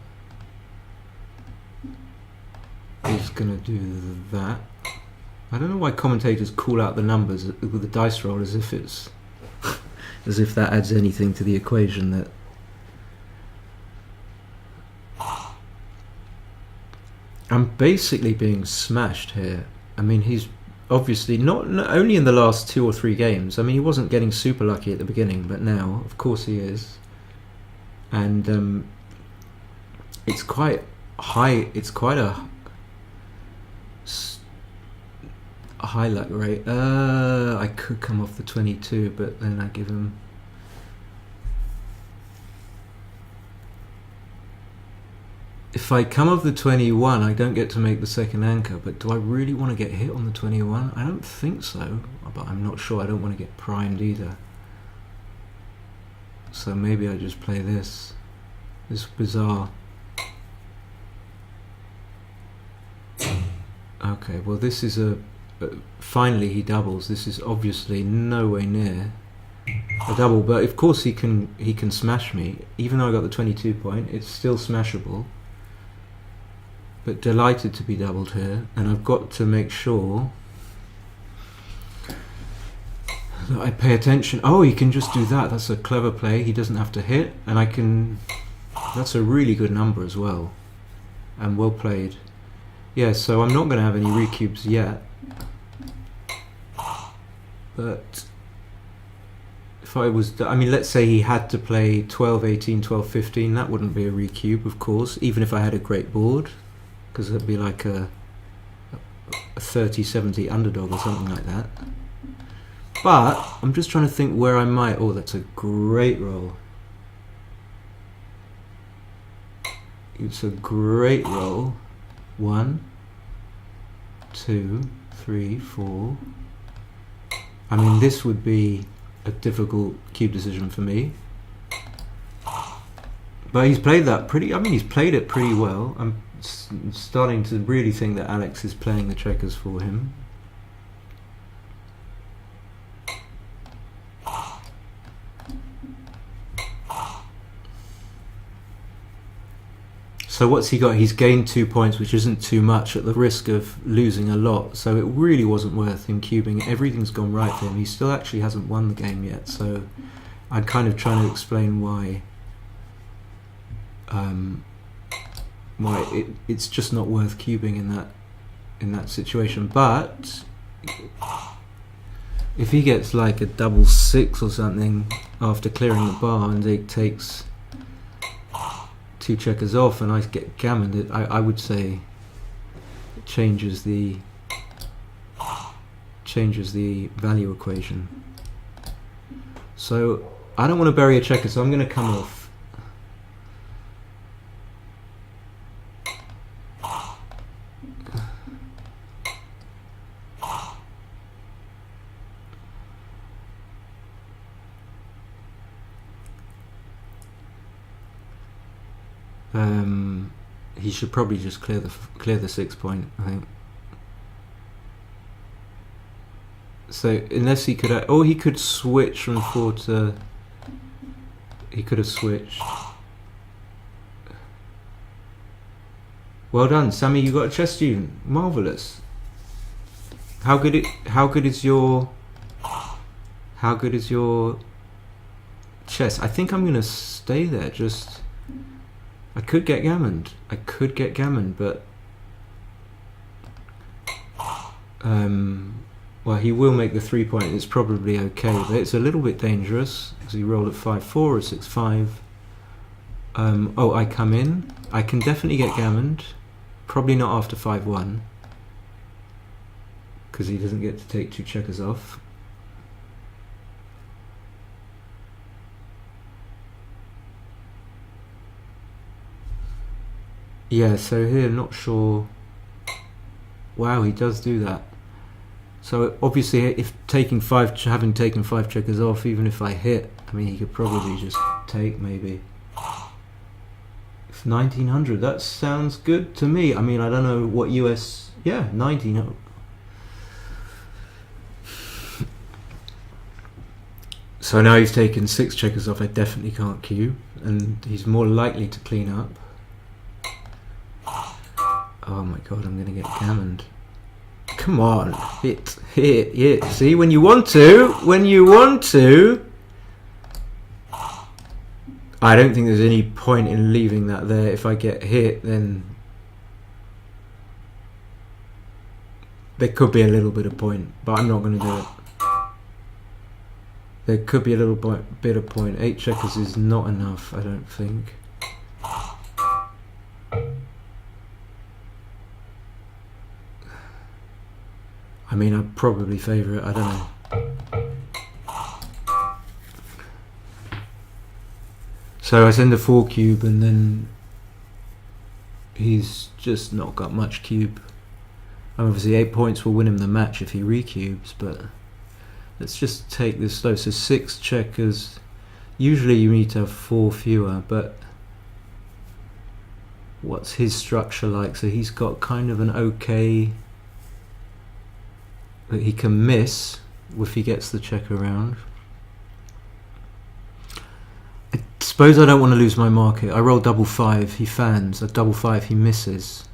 is gonna do that. I don't know why commentators call out the numbers with the dice roll as if it's as if that adds anything to the equation. That I'm basically being smashed here. I mean, he's obviously not only in the last 2 or 3 games. I mean, he wasn't getting super lucky at the beginning, but now, of course, he is. And it's quite high. It's quite a high luck rate. I could come off the 22, but then I give him. If I come off the 21, I don't get to make the second anchor, but do I really want to get hit on the 21? I don't think so, but I'm not sure. I don't want to get primed either. So maybe I just play this bizarre. Okay, well this is finally he doubles. This is obviously no way near a double, but of course he can smash me. Even though I got the 22 point, it's still smashable. But delighted to be doubled here, and I've got to make sure that I pay attention. Oh, he can just do that. That's a clever play. He doesn't have to hit, and I can... That's a really good number as well, and well played. Yeah, so I'm not going to have any recubes yet, but if I was... I mean, let's say he had to play 12, 18, 12, 15, that wouldn't be a recube, of course, even if I had a great board, because it'd be like a 30-70 underdog or something like that. But I'm just trying to think where I might... Oh, that's a great roll. It's a great roll. 1, 2, 3, 4. I mean, this would be a difficult cube decision for me. But he's played that pretty... I mean, he's played it pretty well. I'm starting to really think that Alex is playing the checkers for him. So what's he got? He's gained 2 points, which isn't too much at the risk of losing a lot. So it really wasn't worth him cubing. Everything's gone right for him. He still actually hasn't won the game yet. So I'm kind of trying to explain why why it's just not worth cubing in that situation. But if he gets like a double 6 or something after clearing the bar and it takes 2 checkers off and I get gammoned, I would say it changes the value equation. So I don't want to bury a checker, so I'm going to come off. He should probably just clear the 6 point, I think. So unless he could, or he could switch from 4 to. He could have switched. Well done, Sammy. You got a chess student. Marvelous. How good is your chess? I think I'm gonna stay there. Just. I could get gammoned, but well, he will make the 3 point. It's probably okay, but it's a little bit dangerous because he rolled at 5-4 or 6-5. Oh, I come in. I can definitely get gammoned. Probably not after 5-1 because he doesn't get to take 2 checkers off. Yeah, so here, not sure. Wow, he does do that. So obviously, if having taken 5 checkers off, even if I hit, I mean, he could probably just take maybe. It's 1900. That sounds good to me. I mean, I don't know what US. Yeah, 1900. So now he's taken 6 checkers off. I definitely can't cube, and he's more likely to clean up. Oh my god, I'm gonna get gammoned. Come on, hit. See, when you want to. I don't think there's any point in leaving that there. If I get hit, then there could be a little bit of point, but I'm not gonna do it. There could be a little bit of point. 8 checkers is not enough, I don't think. I mean, I'd probably favour it, I don't know. So I send a 4 cube and then he's just not got much cube. Obviously 8 points will win him the match if he recubes, but let's just take this slow. So 6 checkers, usually you need to have 4 fewer, but what's his structure like? So he's got kind of an okay... that he can miss if he gets the check around. I suppose I don't want to lose my market. I roll double 5, he fans. A double 5, he misses.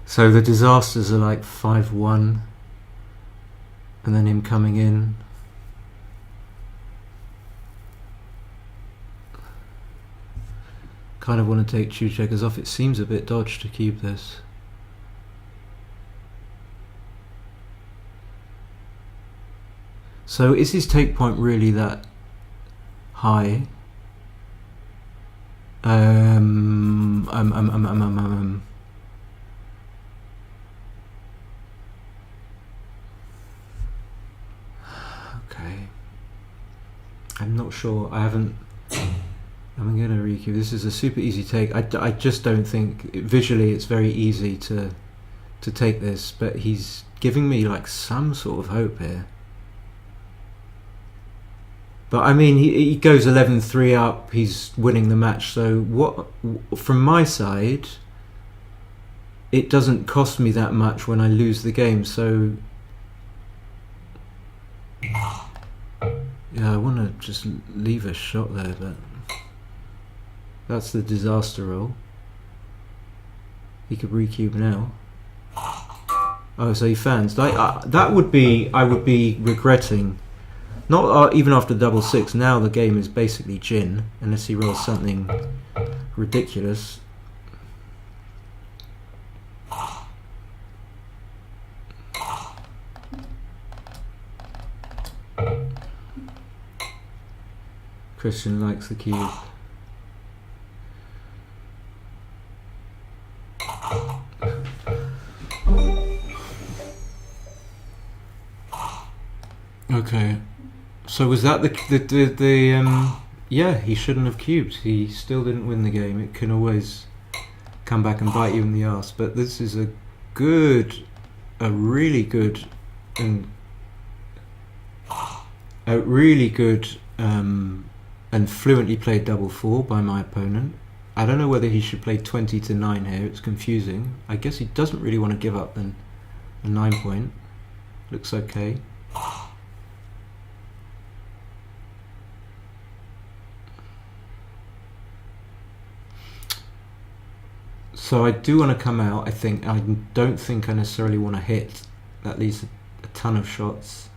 So the disasters are like 5-1 and then him coming in. Kind of want to take 2 checkers off. It seems a bit dodgy to keep this. So is his take point really that high? Okay. I'm not sure. I'm going to recube. This is a super easy take. I just don't think visually it's very easy to take this, but he's giving me like some sort of hope here. But I mean, he goes 11-3 up. He's winning the match. So what? From my side, it doesn't cost me that much when I lose the game. So yeah, I want to just leave a shot there, but. That's the disaster roll. He could recube now. Oh, so he fans. That would be, I would be regretting. Not even after double six. Now the game is basically gin, unless he rolls something ridiculous. Christian likes the cube. Okay, so was that the yeah, he shouldn't have cubed. He still didn't win the game. It can always come back and bite you in the ass. But this is a really good and fluently played double four by my opponent. I don't know whether he should play 20 to 9 here. It's confusing. I guess he doesn't really want to give up then. A 9 point looks okay. So I do want to come out. I don't think I necessarily want to hit at least a ton of shots,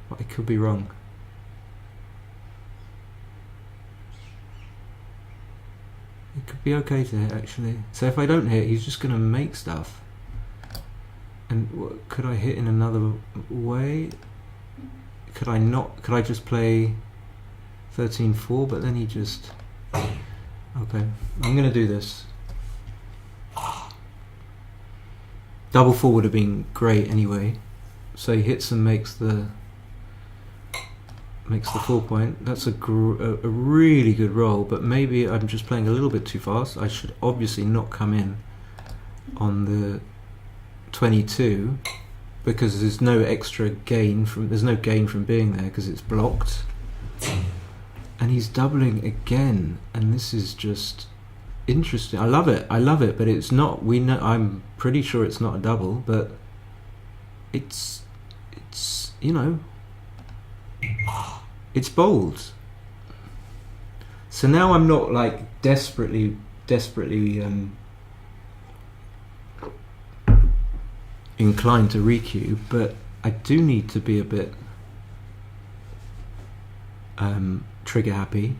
but I could be wrong. It could be okay to hit actually. So if I don't hit, he's just going to make stuff. And could I hit in another way? Could I not? Could I just play 13-4? But then he just... Okay, I'm going to do this. Double four would have been great anyway. So he hits and makes the 4 point. That's a really good roll, but maybe I'm just playing a little bit too fast. I should obviously not come in on the 22 because there's no gain from being there because it's blocked. And he's doubling again, and this is just interesting. I love it, but it's not. I'm pretty sure it's not a double, but it's you know, it's bold. So now I'm not like desperately inclined to recube, but I do need to be a bit trigger happy.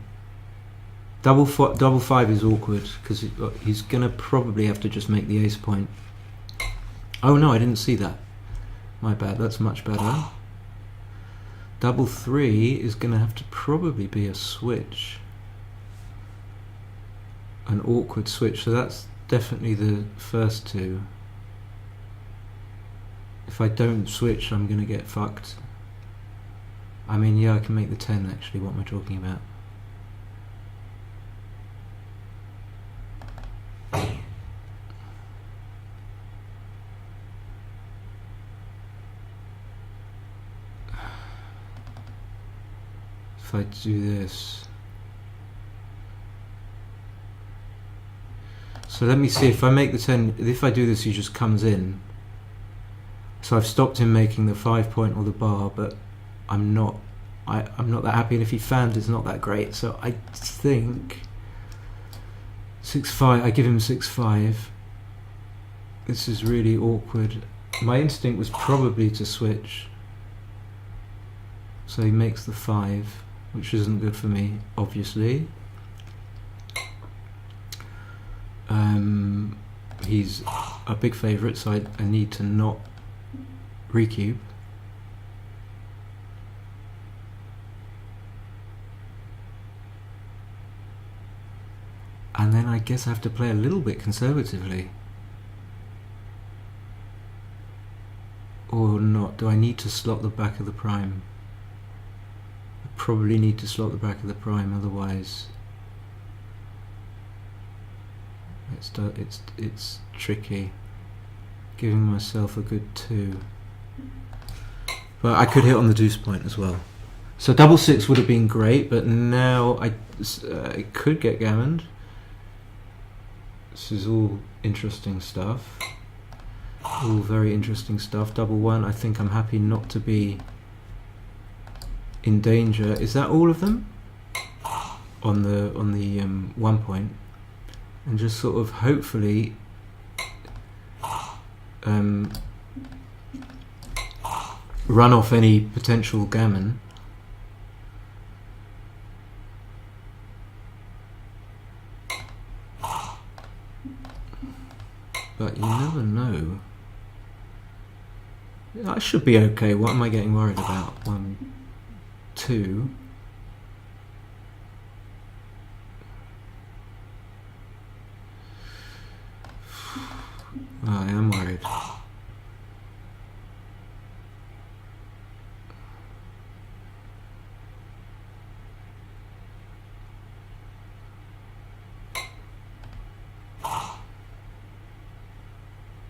Double five is awkward because he's gonna probably have to just make the ace point. Oh no, I didn't see that. My bad. That's much better. Double three is gonna have to probably be a switch, an awkward switch. So that's definitely the first two. If I don't switch, I'm gonna get fucked. I mean, yeah, I can make the 10 actually. What am I talking about? If I do this. So let me see, if I make the 10, if I do this, he just comes in. So I've stopped him making the 5 point or the bar, but I'm not that happy, and if he fans, it's not that great. So I think 6-5. I give him 6-5. This is really awkward. My instinct was probably to switch. So he makes the 5, which isn't good for me, obviously. He's a big favourite, so I need to not recube. And then I guess I have to play a little bit conservatively. Or not. Do I need to slot the back of the prime? I probably need to slot the back of the prime, otherwise it's tricky. Giving myself a good 2. But I could hit on the deuce point as well. So double 6 would have been great, but now I could get gammoned. This is all interesting stuff. All very interesting stuff. Double 1, I think I'm happy not to be in danger. Is that all of them? On the 1 point. And just sort of hopefully run off any potential gammon. But you never know. I should be okay. What am I getting worried about? 1, 2. I am worried.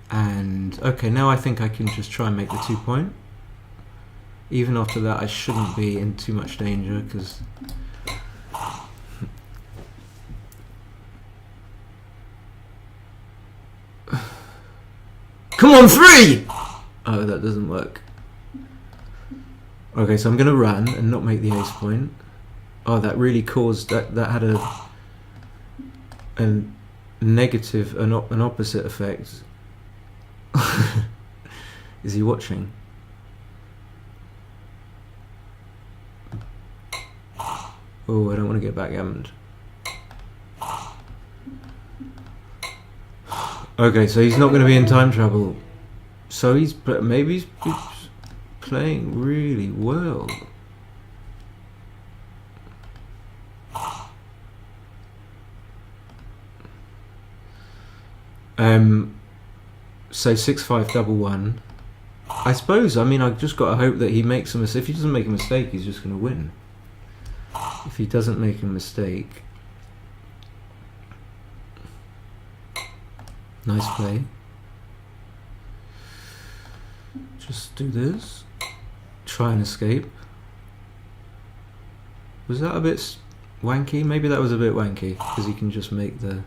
And okay, now I think I can just try and make the 2 point. Even after that, I shouldn't be in too much danger because come on, 3! Oh, that doesn't work. Okay, so I'm gonna run and not make the ace point. Oh, that really caused that had a negative, an opposite effect. Is he watching? Oh, I don't want to get backgammoned. Okay, so he's not going to be in time trouble. So maybe he's playing really well. So 6-5 double 1. I suppose. I mean, I've just got to hope that he makes a mistake. If he doesn't make a mistake, he's just going to win. If he doesn't make a mistake, nice play. Just do this. Try and escape. Was that a bit wanky? Maybe that was a bit wanky because he can just make the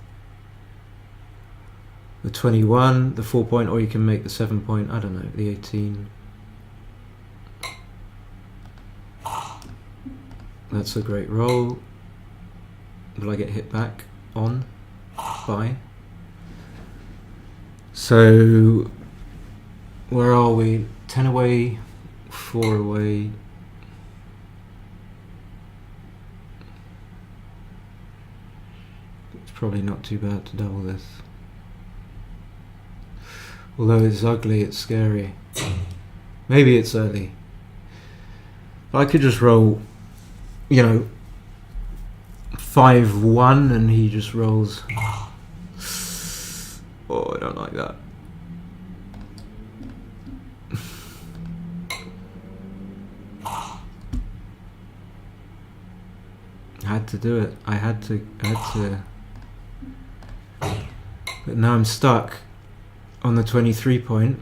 21, the 4 point, or you can make the 7 point. I don't know, the 18. That's a great roll. Will I get hit back on? By. So, where are we? 10 away, 4 away. It's probably not too bad to double this. Although it's ugly, it's scary. Maybe it's early. I could just roll, 5-1 and he just rolls. Oh, I don't like that. I had to do it. I had to. But now I'm stuck on the 23 point.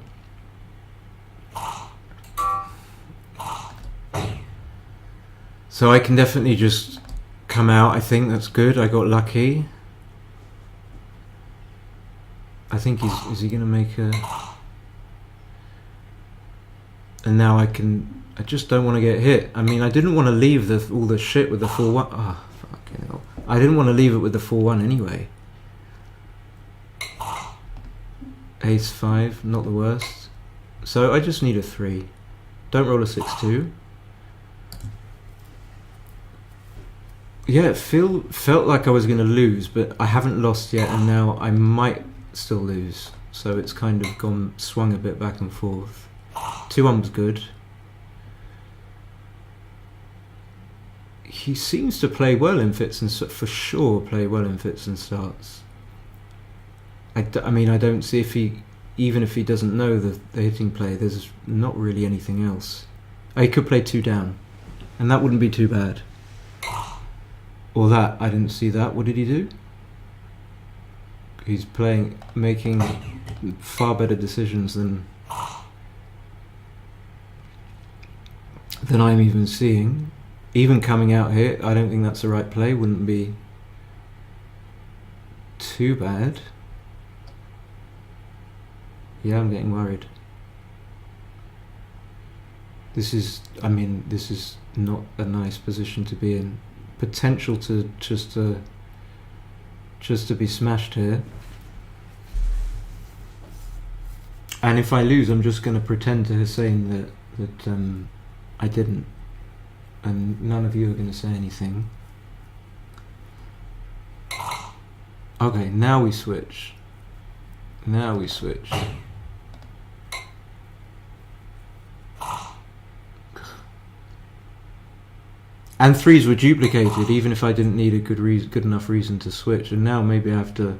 So I can definitely just come out. I think that's good. I got lucky. I think is he going to make a... And now I just don't want to get hit. I mean, I didn't want to leave all the shit with the 4-1. Oh, fucking hell. I didn't want to leave it with the 4-1 anyway. Ace 5, not the worst. So I just need a 3. Don't roll a 6-2. Yeah, it felt like I was going to lose, but I haven't lost yet, and now I might still lose. So it's kind of swung a bit back and forth. 2-1 was good. He seems to play well in fits and for sure play well in fits and starts. I mean, I don't see even if he doesn't know the hitting play, there's not really anything else. He could play 2 down, and that wouldn't be too bad. Or that, I didn't see that. What did he do? He's making far better decisions than I'm even seeing. Even coming out here, I don't think that's the right play. Wouldn't be too bad. Yeah, I'm getting worried. This is not a nice position to be in. Potential to just to be smashed here. And if I lose, I'm just going to pretend to Hussein that I didn't, and none of you are going to say anything. Okay, now we switch. Now we switch. And threes were duplicated, even if I didn't need a good enough reason to switch. And now maybe I have to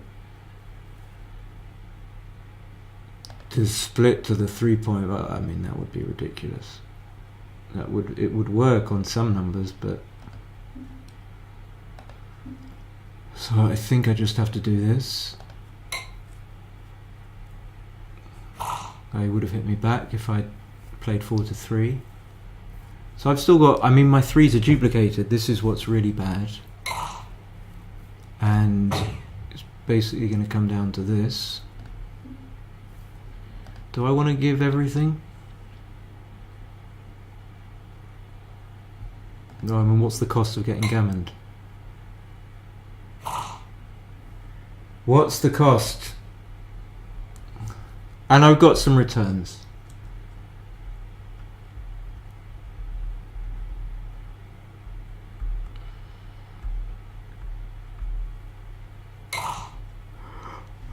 split to the 3 point. Well, I mean, that would be ridiculous. It would work on some numbers, but so I think I just have to do this. I would have hit me back if I played 4 to 3. So I've still got, I mean, my threes are duplicated. This is what's really bad. And it's basically going to come down to this. Do I want to give everything? No, I mean, what's the cost of getting gammoned? What's the cost? And I've got some returns.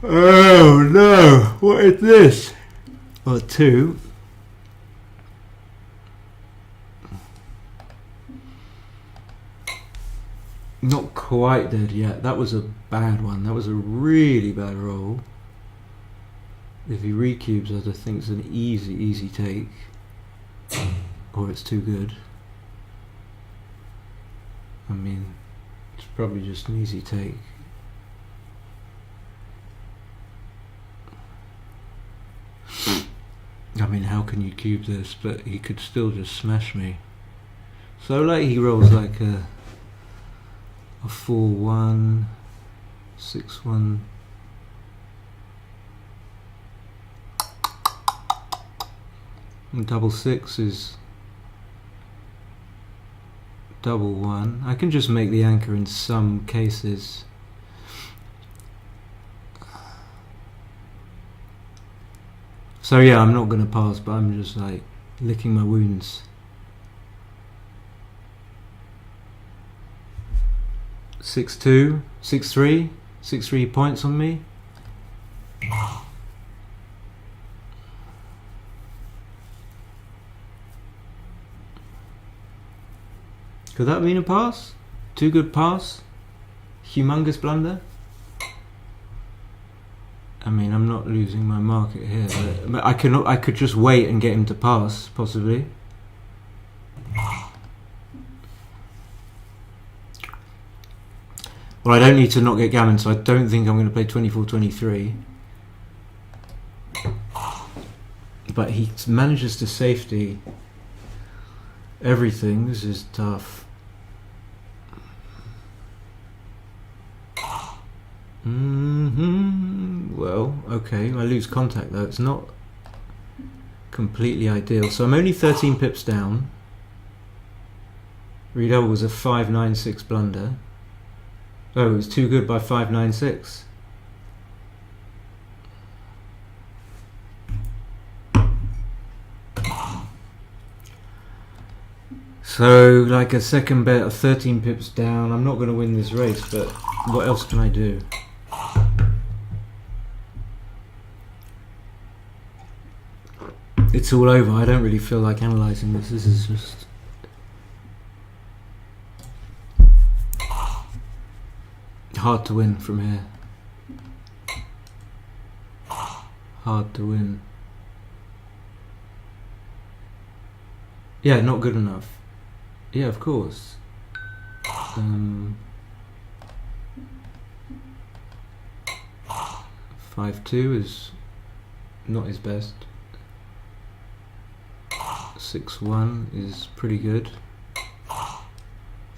Oh no, what is this? Well, 2. Not quite dead yet. That was a bad one. That was a really bad roll. If he recubes, I just think it's an easy take. Or it's too good. I mean, it's probably just an easy take. I mean, how can you cube this? But he could still just smash me. So like he rolls like a 4-1, 6-1. And double 6 is double 1. I can just make the anchor in some cases. So yeah, I'm not going to pass, but I'm just like licking my wounds. 6-2, 6-3, 6-3 points on me. Could that mean a pass? Too good pass? Humongous blunder? I mean, I'm not losing my market here, but I could just wait and get him to pass, possibly. Well, I don't need to not get gammon, so I don't think I'm going to play 24-23. But he manages to safety everything. This is tough. Well, okay, I lose contact though. It's not completely ideal. So I'm only 13 pips down. Redouble was a 5-9-6 blunder. Oh, it was too good by 5-9-6. So, like a second bet of 13 pips down. I'm not going to win this race, but what else can I do? It's all over. I don't really feel like analysing this. This is just... hard to win from here. Hard to win. Yeah, not good enough. Yeah, of course. 5-2 is not his best. 6-1 is pretty good.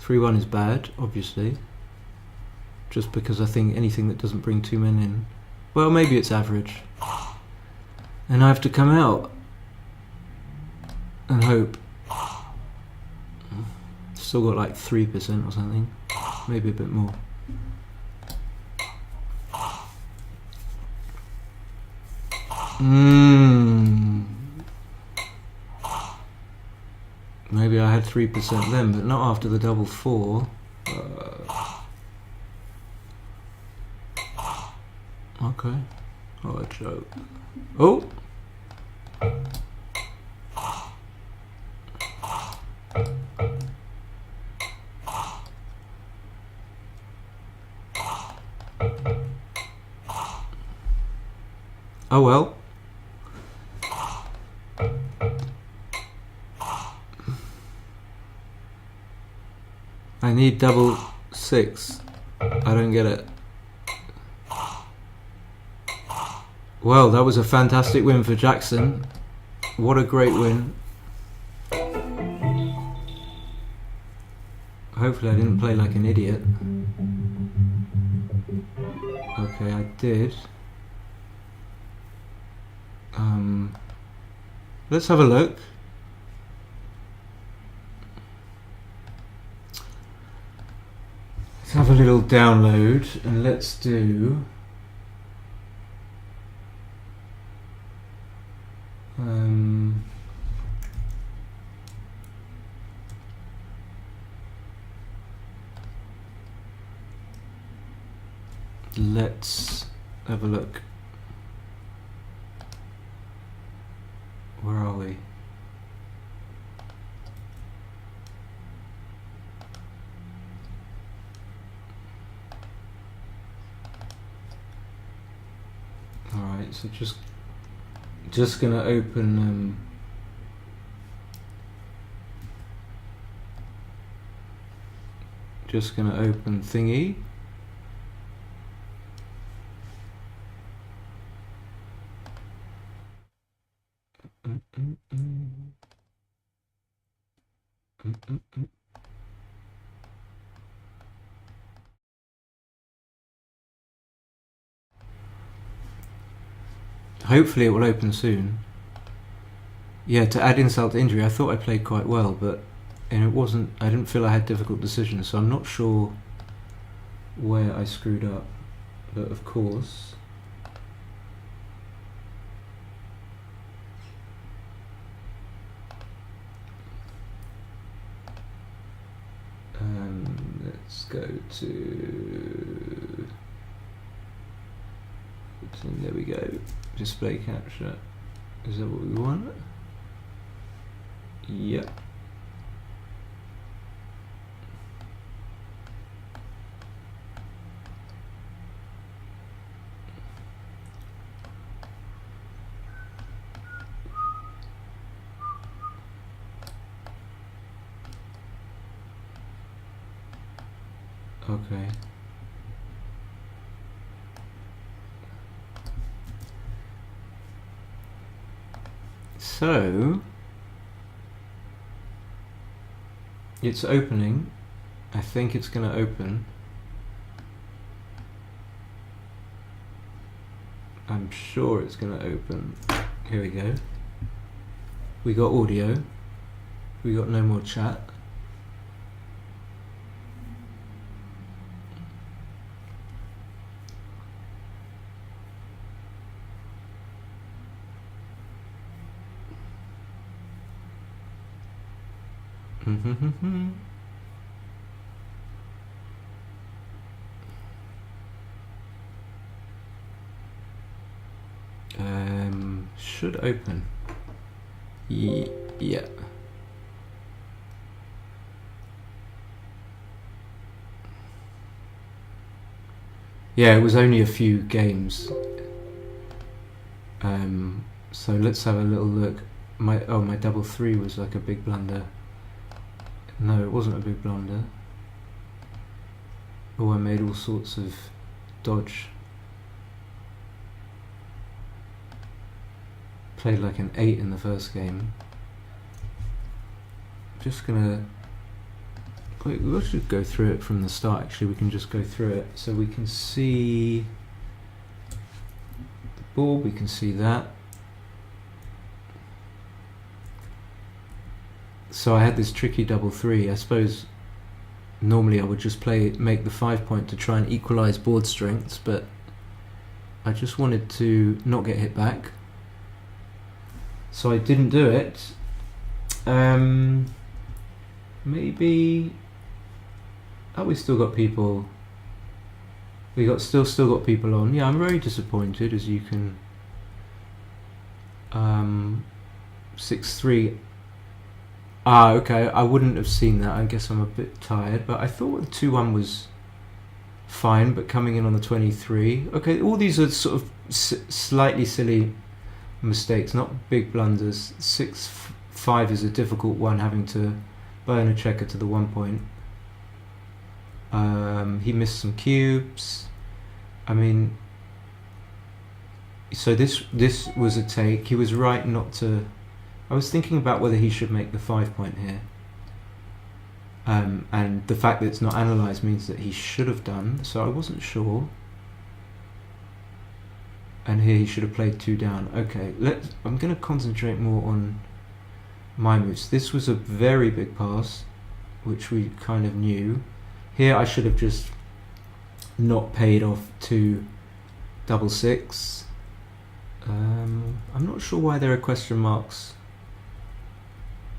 3-1 is bad, obviously. Just because I think anything that doesn't bring 2 men in, well, maybe it's average. And I have to come out and hope. Still got like 3% or something, maybe a bit more. Maybe I had 3% then, but not after the double 4. Okay. Oh, a joke. Oh! Oh well. I need double 6. I don't get it. Well, that was a fantastic win for Jackson. What a great win. Hopefully I didn't play like an idiot. Okay, I did. Let's have a look. Let's have a little download and let's do let's have a look. Where are we? Alright, so just gonna open thingy. Hopefully it will open soon. Yeah, to add insult to injury, I thought I played quite well, but I didn't feel I had difficult decisions, so I'm not sure where I screwed up. But of course, let's go to there we go. Display capture. Is that what we want? Yep. Okay. So it's opening. I think it's going to open. I'm sure it's going to open. Here we go. We got audio. We got no more chat. Should open. Yeah. Yeah, it was only a few games. So let's have a little look. My double 3 was like a big blunder. No, it wasn't a big blunder. Oh, I made all sorts of dodge. Played like an 8 in the first game. Just gonna... Wait, we should go through it from the start actually. We can just go through it so we can see the board, we can see that. So I had this tricky double 3. I suppose normally I would just make the 5 point to try and equalize board strengths, but I just wanted to not get hit back. so I didn't do it. Maybe. Oh, we still got people. We got still got people on. Yeah, I'm very disappointed, as you can. 6-3. Ah, okay. I wouldn't have seen that. I guess I'm a bit tired, but I thought the 2-1 was fine. But coming in on the 23. Okay, all these are sort of slightly silly mistakes, not big blunders. 6-5 is a difficult one, having to burn a checker to the 1 point. He missed some cubes. I mean, so this was a take. He was right not to. I was thinking about whether he should make the 5 point here. And the fact that it's not analysed means that he should have done, so I wasn't sure. And here he should have played 2 down. Okay, I'm going to concentrate more on my moves. This was a very big pass, which we kind of knew. Here I should have just not paid off to 6-6. I'm not sure why there are question marks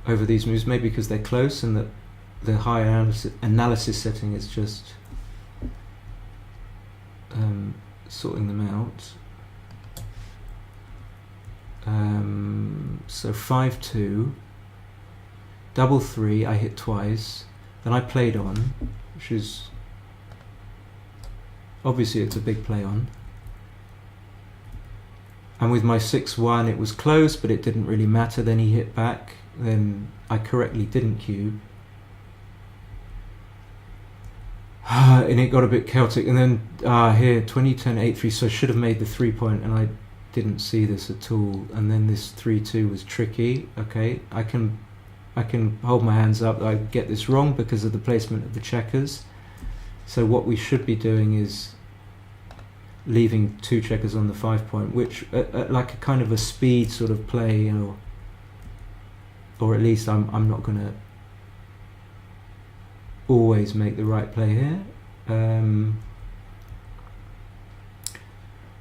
over these moves. Maybe because they're close and that the high analysis setting is just sorting them out. So 5-2, 3-3. I hit twice. Then I played on, which is obviously it's a big play on. And with my 6-1, it was close, but it didn't really matter. Then he hit back. Then I correctly didn't cube. And it got a bit chaotic. And then here, 20-10, 8-3. So I should have made the 3 point, and I didn't see this at all. And then this 3-2 was tricky. Okay, I can hold my hands up. I get this wrong because of the placement of the checkers. So what we should be doing is leaving 2 checkers on the 5 point, which like a kind of a speed sort of play, or at least I'm not going to always make the right play here.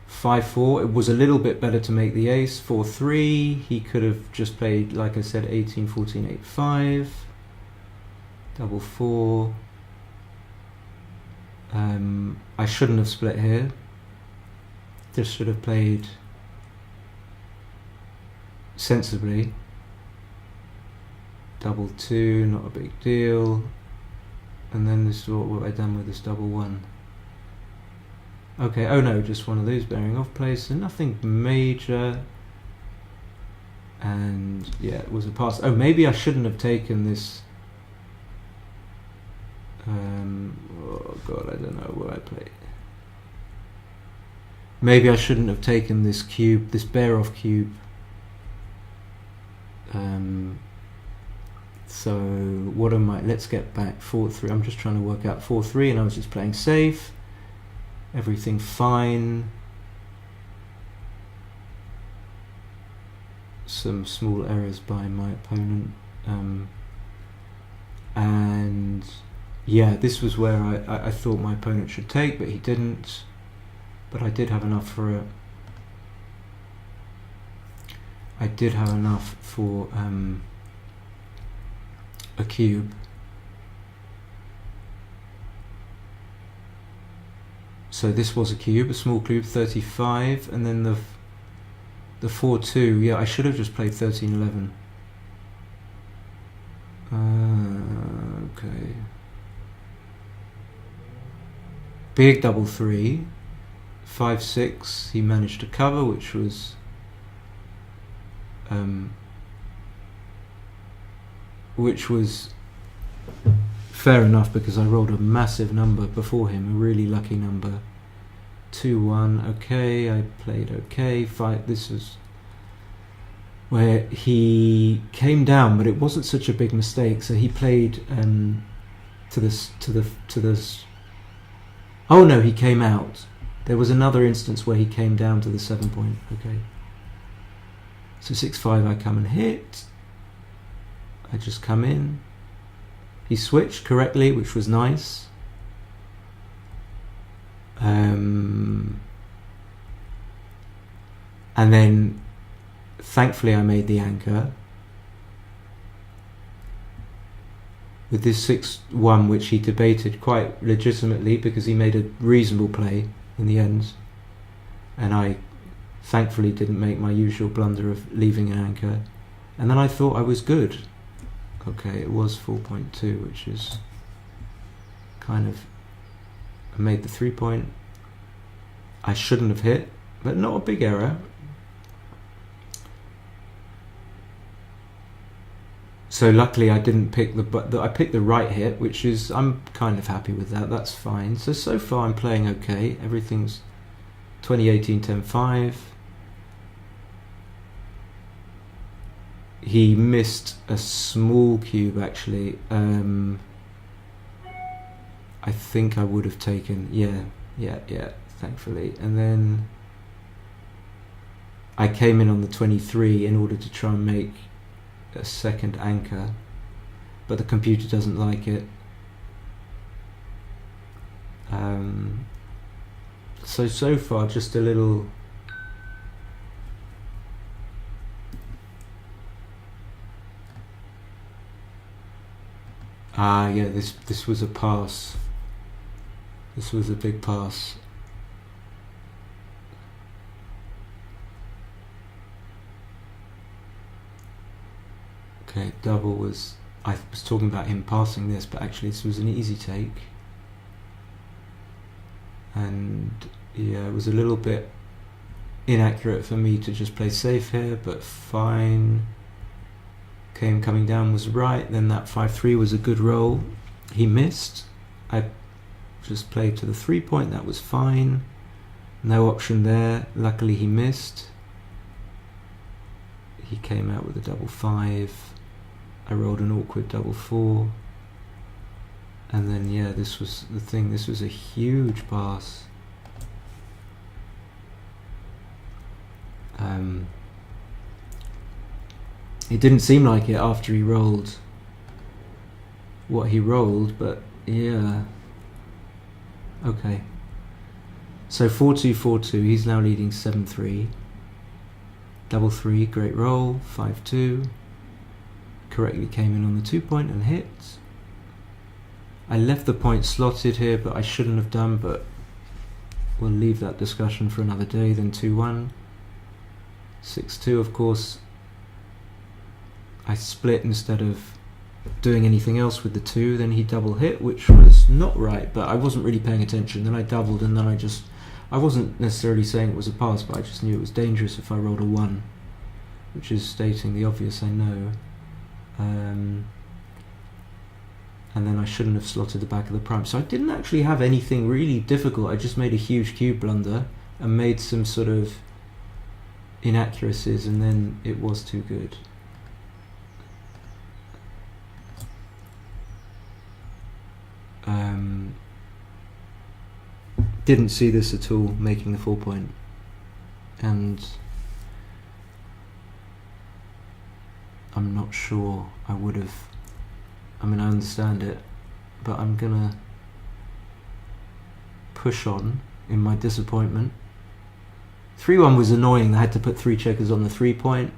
5-4. It was a little bit better to make the ace. 4-3. He could have just played, like I said, 18-14, 8-5. 4-4. I shouldn't have split here. Just should have played sensibly. 2-2, not a big deal. And then this is what I done with this 1-1. Okay, oh no, just one of these bearing off plays, so nothing major. And yeah, it was a pass. Oh, maybe I shouldn't have taken this. Oh god, I don't know what I played. Maybe I shouldn't have taken this cube, this bear off cube. So what am I? Let's get back 4-3. I'm just trying to work out 4-3, and I was just playing safe. Everything fine. Some small errors by my opponent. And yeah, this was where I thought my opponent should take, but he didn't. But I did have enough for a. I did have enough for a cube. So this was a cube, a small cube, 35, and then the 4-2. Yeah, I should have just played 13-11. Okay. Big 3-3. 5-6. He managed to cover, which was fair enough because I rolled a massive number before him, a really lucky number. 2-1, okay, I played okay. This was where he came down, but it wasn't such a big mistake. So he played to this. Oh no, he came out. There was another instance where he came down to the 7 point. Okay. So 6-5, I come and hit. I just come in. He switched correctly, which was nice. And then Thankfully I made the anchor. With this 6-1, which he debated quite legitimately because he made a reasonable play in the end, and I thankfully didn't make my usual blunder of leaving an anchor, and then I thought I was good. Okay, it was 4.2, which is kind of, I made the 3-point. I shouldn't have hit, but not a big error. So luckily I didn't pick I picked the right hit, which is, I'm kind of happy with that. That's fine. So far I'm playing okay. Everything's 2018 10-5. He missed a small cube actually. I think I would have taken, yeah, thankfully. And then I came in on the 23 in order to try and make a second anchor, but the computer doesn't like it. So far just a little yeah, this was a pass. This was a big pass. Okay, double was, I was talking about him passing this, but actually this was an easy take. And yeah, it was a little bit inaccurate for me to just play safe here, but fine. Coming down was right, then that 5-3 was a good roll. He missed. I just played to the 3-point, that was fine. No option there, luckily he missed. He came out with a double 5. I rolled an awkward double 4. And then yeah, this was the thing, this was a huge pass. It didn't seem like it after he rolled what he rolled, but yeah. Okay. So 4-2, 4-2, he's now leading 7-3. Double 3, great roll, 5-2. Correctly came in on the 2-point and hit. I left the point slotted here, but I shouldn't have done, but we'll leave that discussion for another day. Then 2-1. 6-2, of course. I split instead of doing anything else with the 2, then he double hit, which was not right, but I wasn't really paying attention. Then I doubled, and then I wasn't necessarily saying it was a pass, but I just knew it was dangerous if I rolled a 1, which is stating the obvious, I know. And then I shouldn't have slotted the back of the prime. So I didn't actually have anything really difficult. I just made a huge cube blunder and made some sort of inaccuracies, and then it was too good. Didn't see this at all, making the 4-point, and I'm not sure I would have. I mean, I understand it, but I'm gonna push on in my disappointment. 3-1 was annoying. I had to put 3 checkers on the 3-point.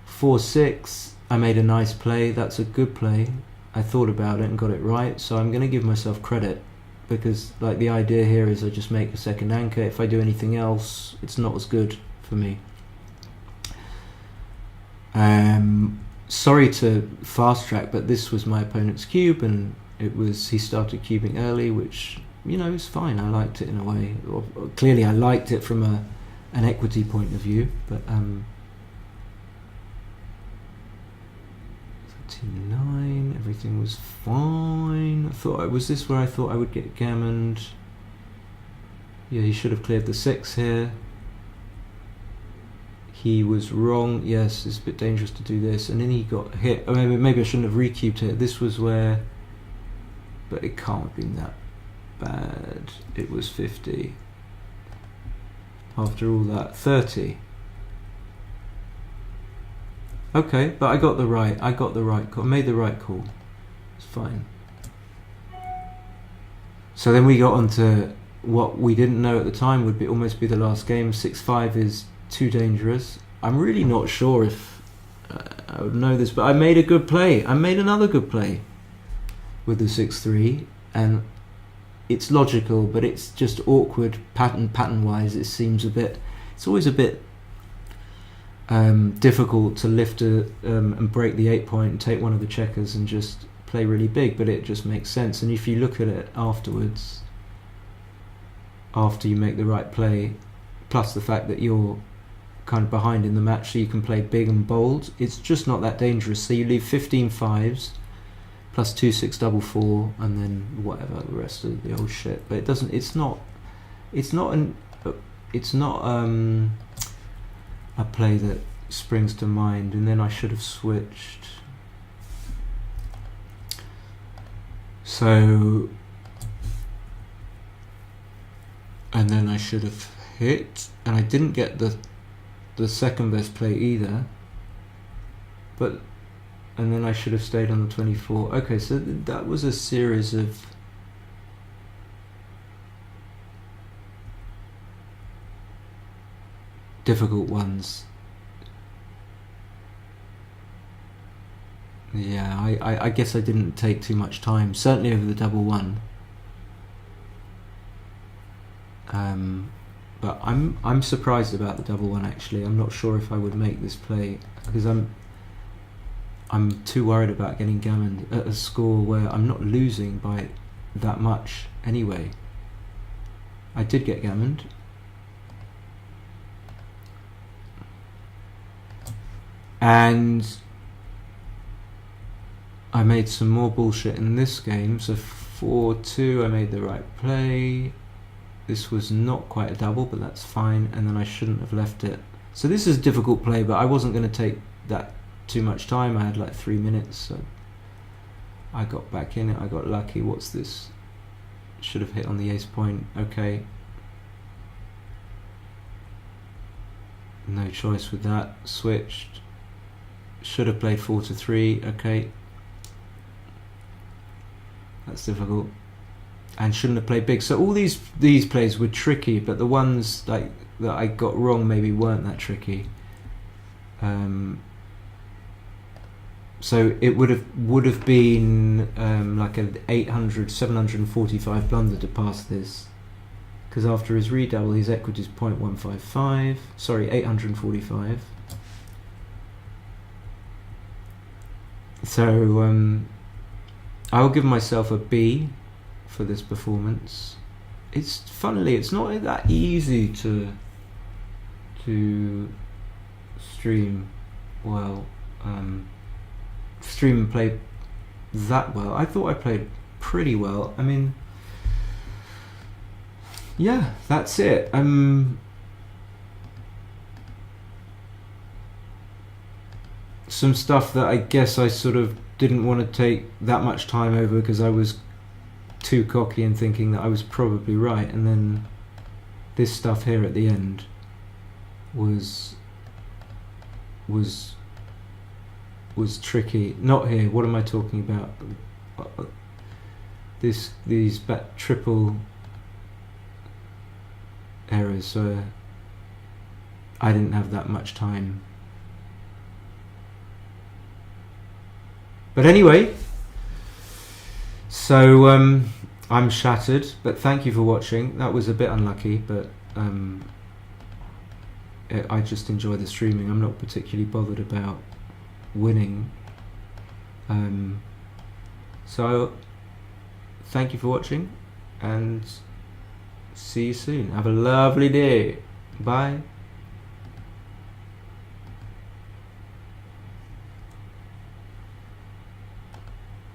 4-6, I made a nice play. That's a good play. I thought about it and got it right, so I'm going to give myself credit, because like the idea here is I just make a second anchor. If I do anything else, it's not as good for me. Sorry to fast track, but this was my opponent's cube, and he started cubing early, which, you know, is fine. I liked it in a way. Clearly I liked it from an equity point of view, but 39, everything was fine. Was this where I thought I would get gammoned? Yeah, he should have cleared the 6 here. He was wrong. Yes, it's a bit dangerous to do this. And then he got hit. Oh, maybe I shouldn't have recubed it. This was where, but it can't have been that bad. It was 50. After all that, 30. Okay, but I got the right call. I made the right call. It's fine. So then we got on to what we didn't know at the time would almost be the last game. 6-5 is too dangerous. I'm really not sure if I would know this, but I made a good play. I made another good play with the 6-3, and it's logical, but it's just awkward pattern-wise. It seems a bit. It's always a bit difficult to lift and break the 8-point and take one of the checkers and just play really big, but it just makes sense. And if you look at it afterwards, after you make the right play, plus the fact that you're kind of behind in the match, so you can play big and bold, it's just not that dangerous. So you leave 15 fives plus 2-6 double 4, and then whatever the rest of the old shit. But it doesn't. It's not a play that springs to mind. And then I should have switched. So, and then I should have hit, and I didn't get the second best play either. But, and then I should have stayed on the 24. Okay, so that was a series of difficult ones. Yeah, I guess I didn't take too much time, certainly over the double 1. But I'm surprised about the double 1 actually. I'm not sure if I would make this play because I'm too worried about getting gammoned at a score where I'm not losing by that much anyway. I did get gammoned. And I made some more bullshit in this game. So 4-2, I made the right play. This was not quite a double, but that's fine. And then I shouldn't have left it. So this is a difficult play, but I wasn't going to take that too much time. I had like 3 minutes, so I got back in it. I got lucky. What's this? Should have hit on the ace point. Okay. No choice with that. Switched. Should have played 4-3. Okay. That's difficult. And shouldn't have played big. So all these plays were tricky, but the ones like that I got wrong maybe weren't that tricky. So it would have been like an 745 blunder to pass this, because after his redouble his equity is 0.155. Sorry, 845. So I will give myself a B for this performance. It's not that easy to stream well, stream and play that well. I thought I played pretty well. I mean, yeah, that's it. Some stuff that I guess I sort of didn't want to take that much time over because I was too cocky and thinking that I was probably right, and then this stuff here at the end was tricky. Not here. What am I talking about? These triple errors. So I didn't have that much time. But anyway, so I'm shattered, but thank you for watching. That was a bit unlucky, but I just enjoy the streaming. I'm not particularly bothered about winning. So thank you for watching, and see you soon. Have a lovely day. Bye.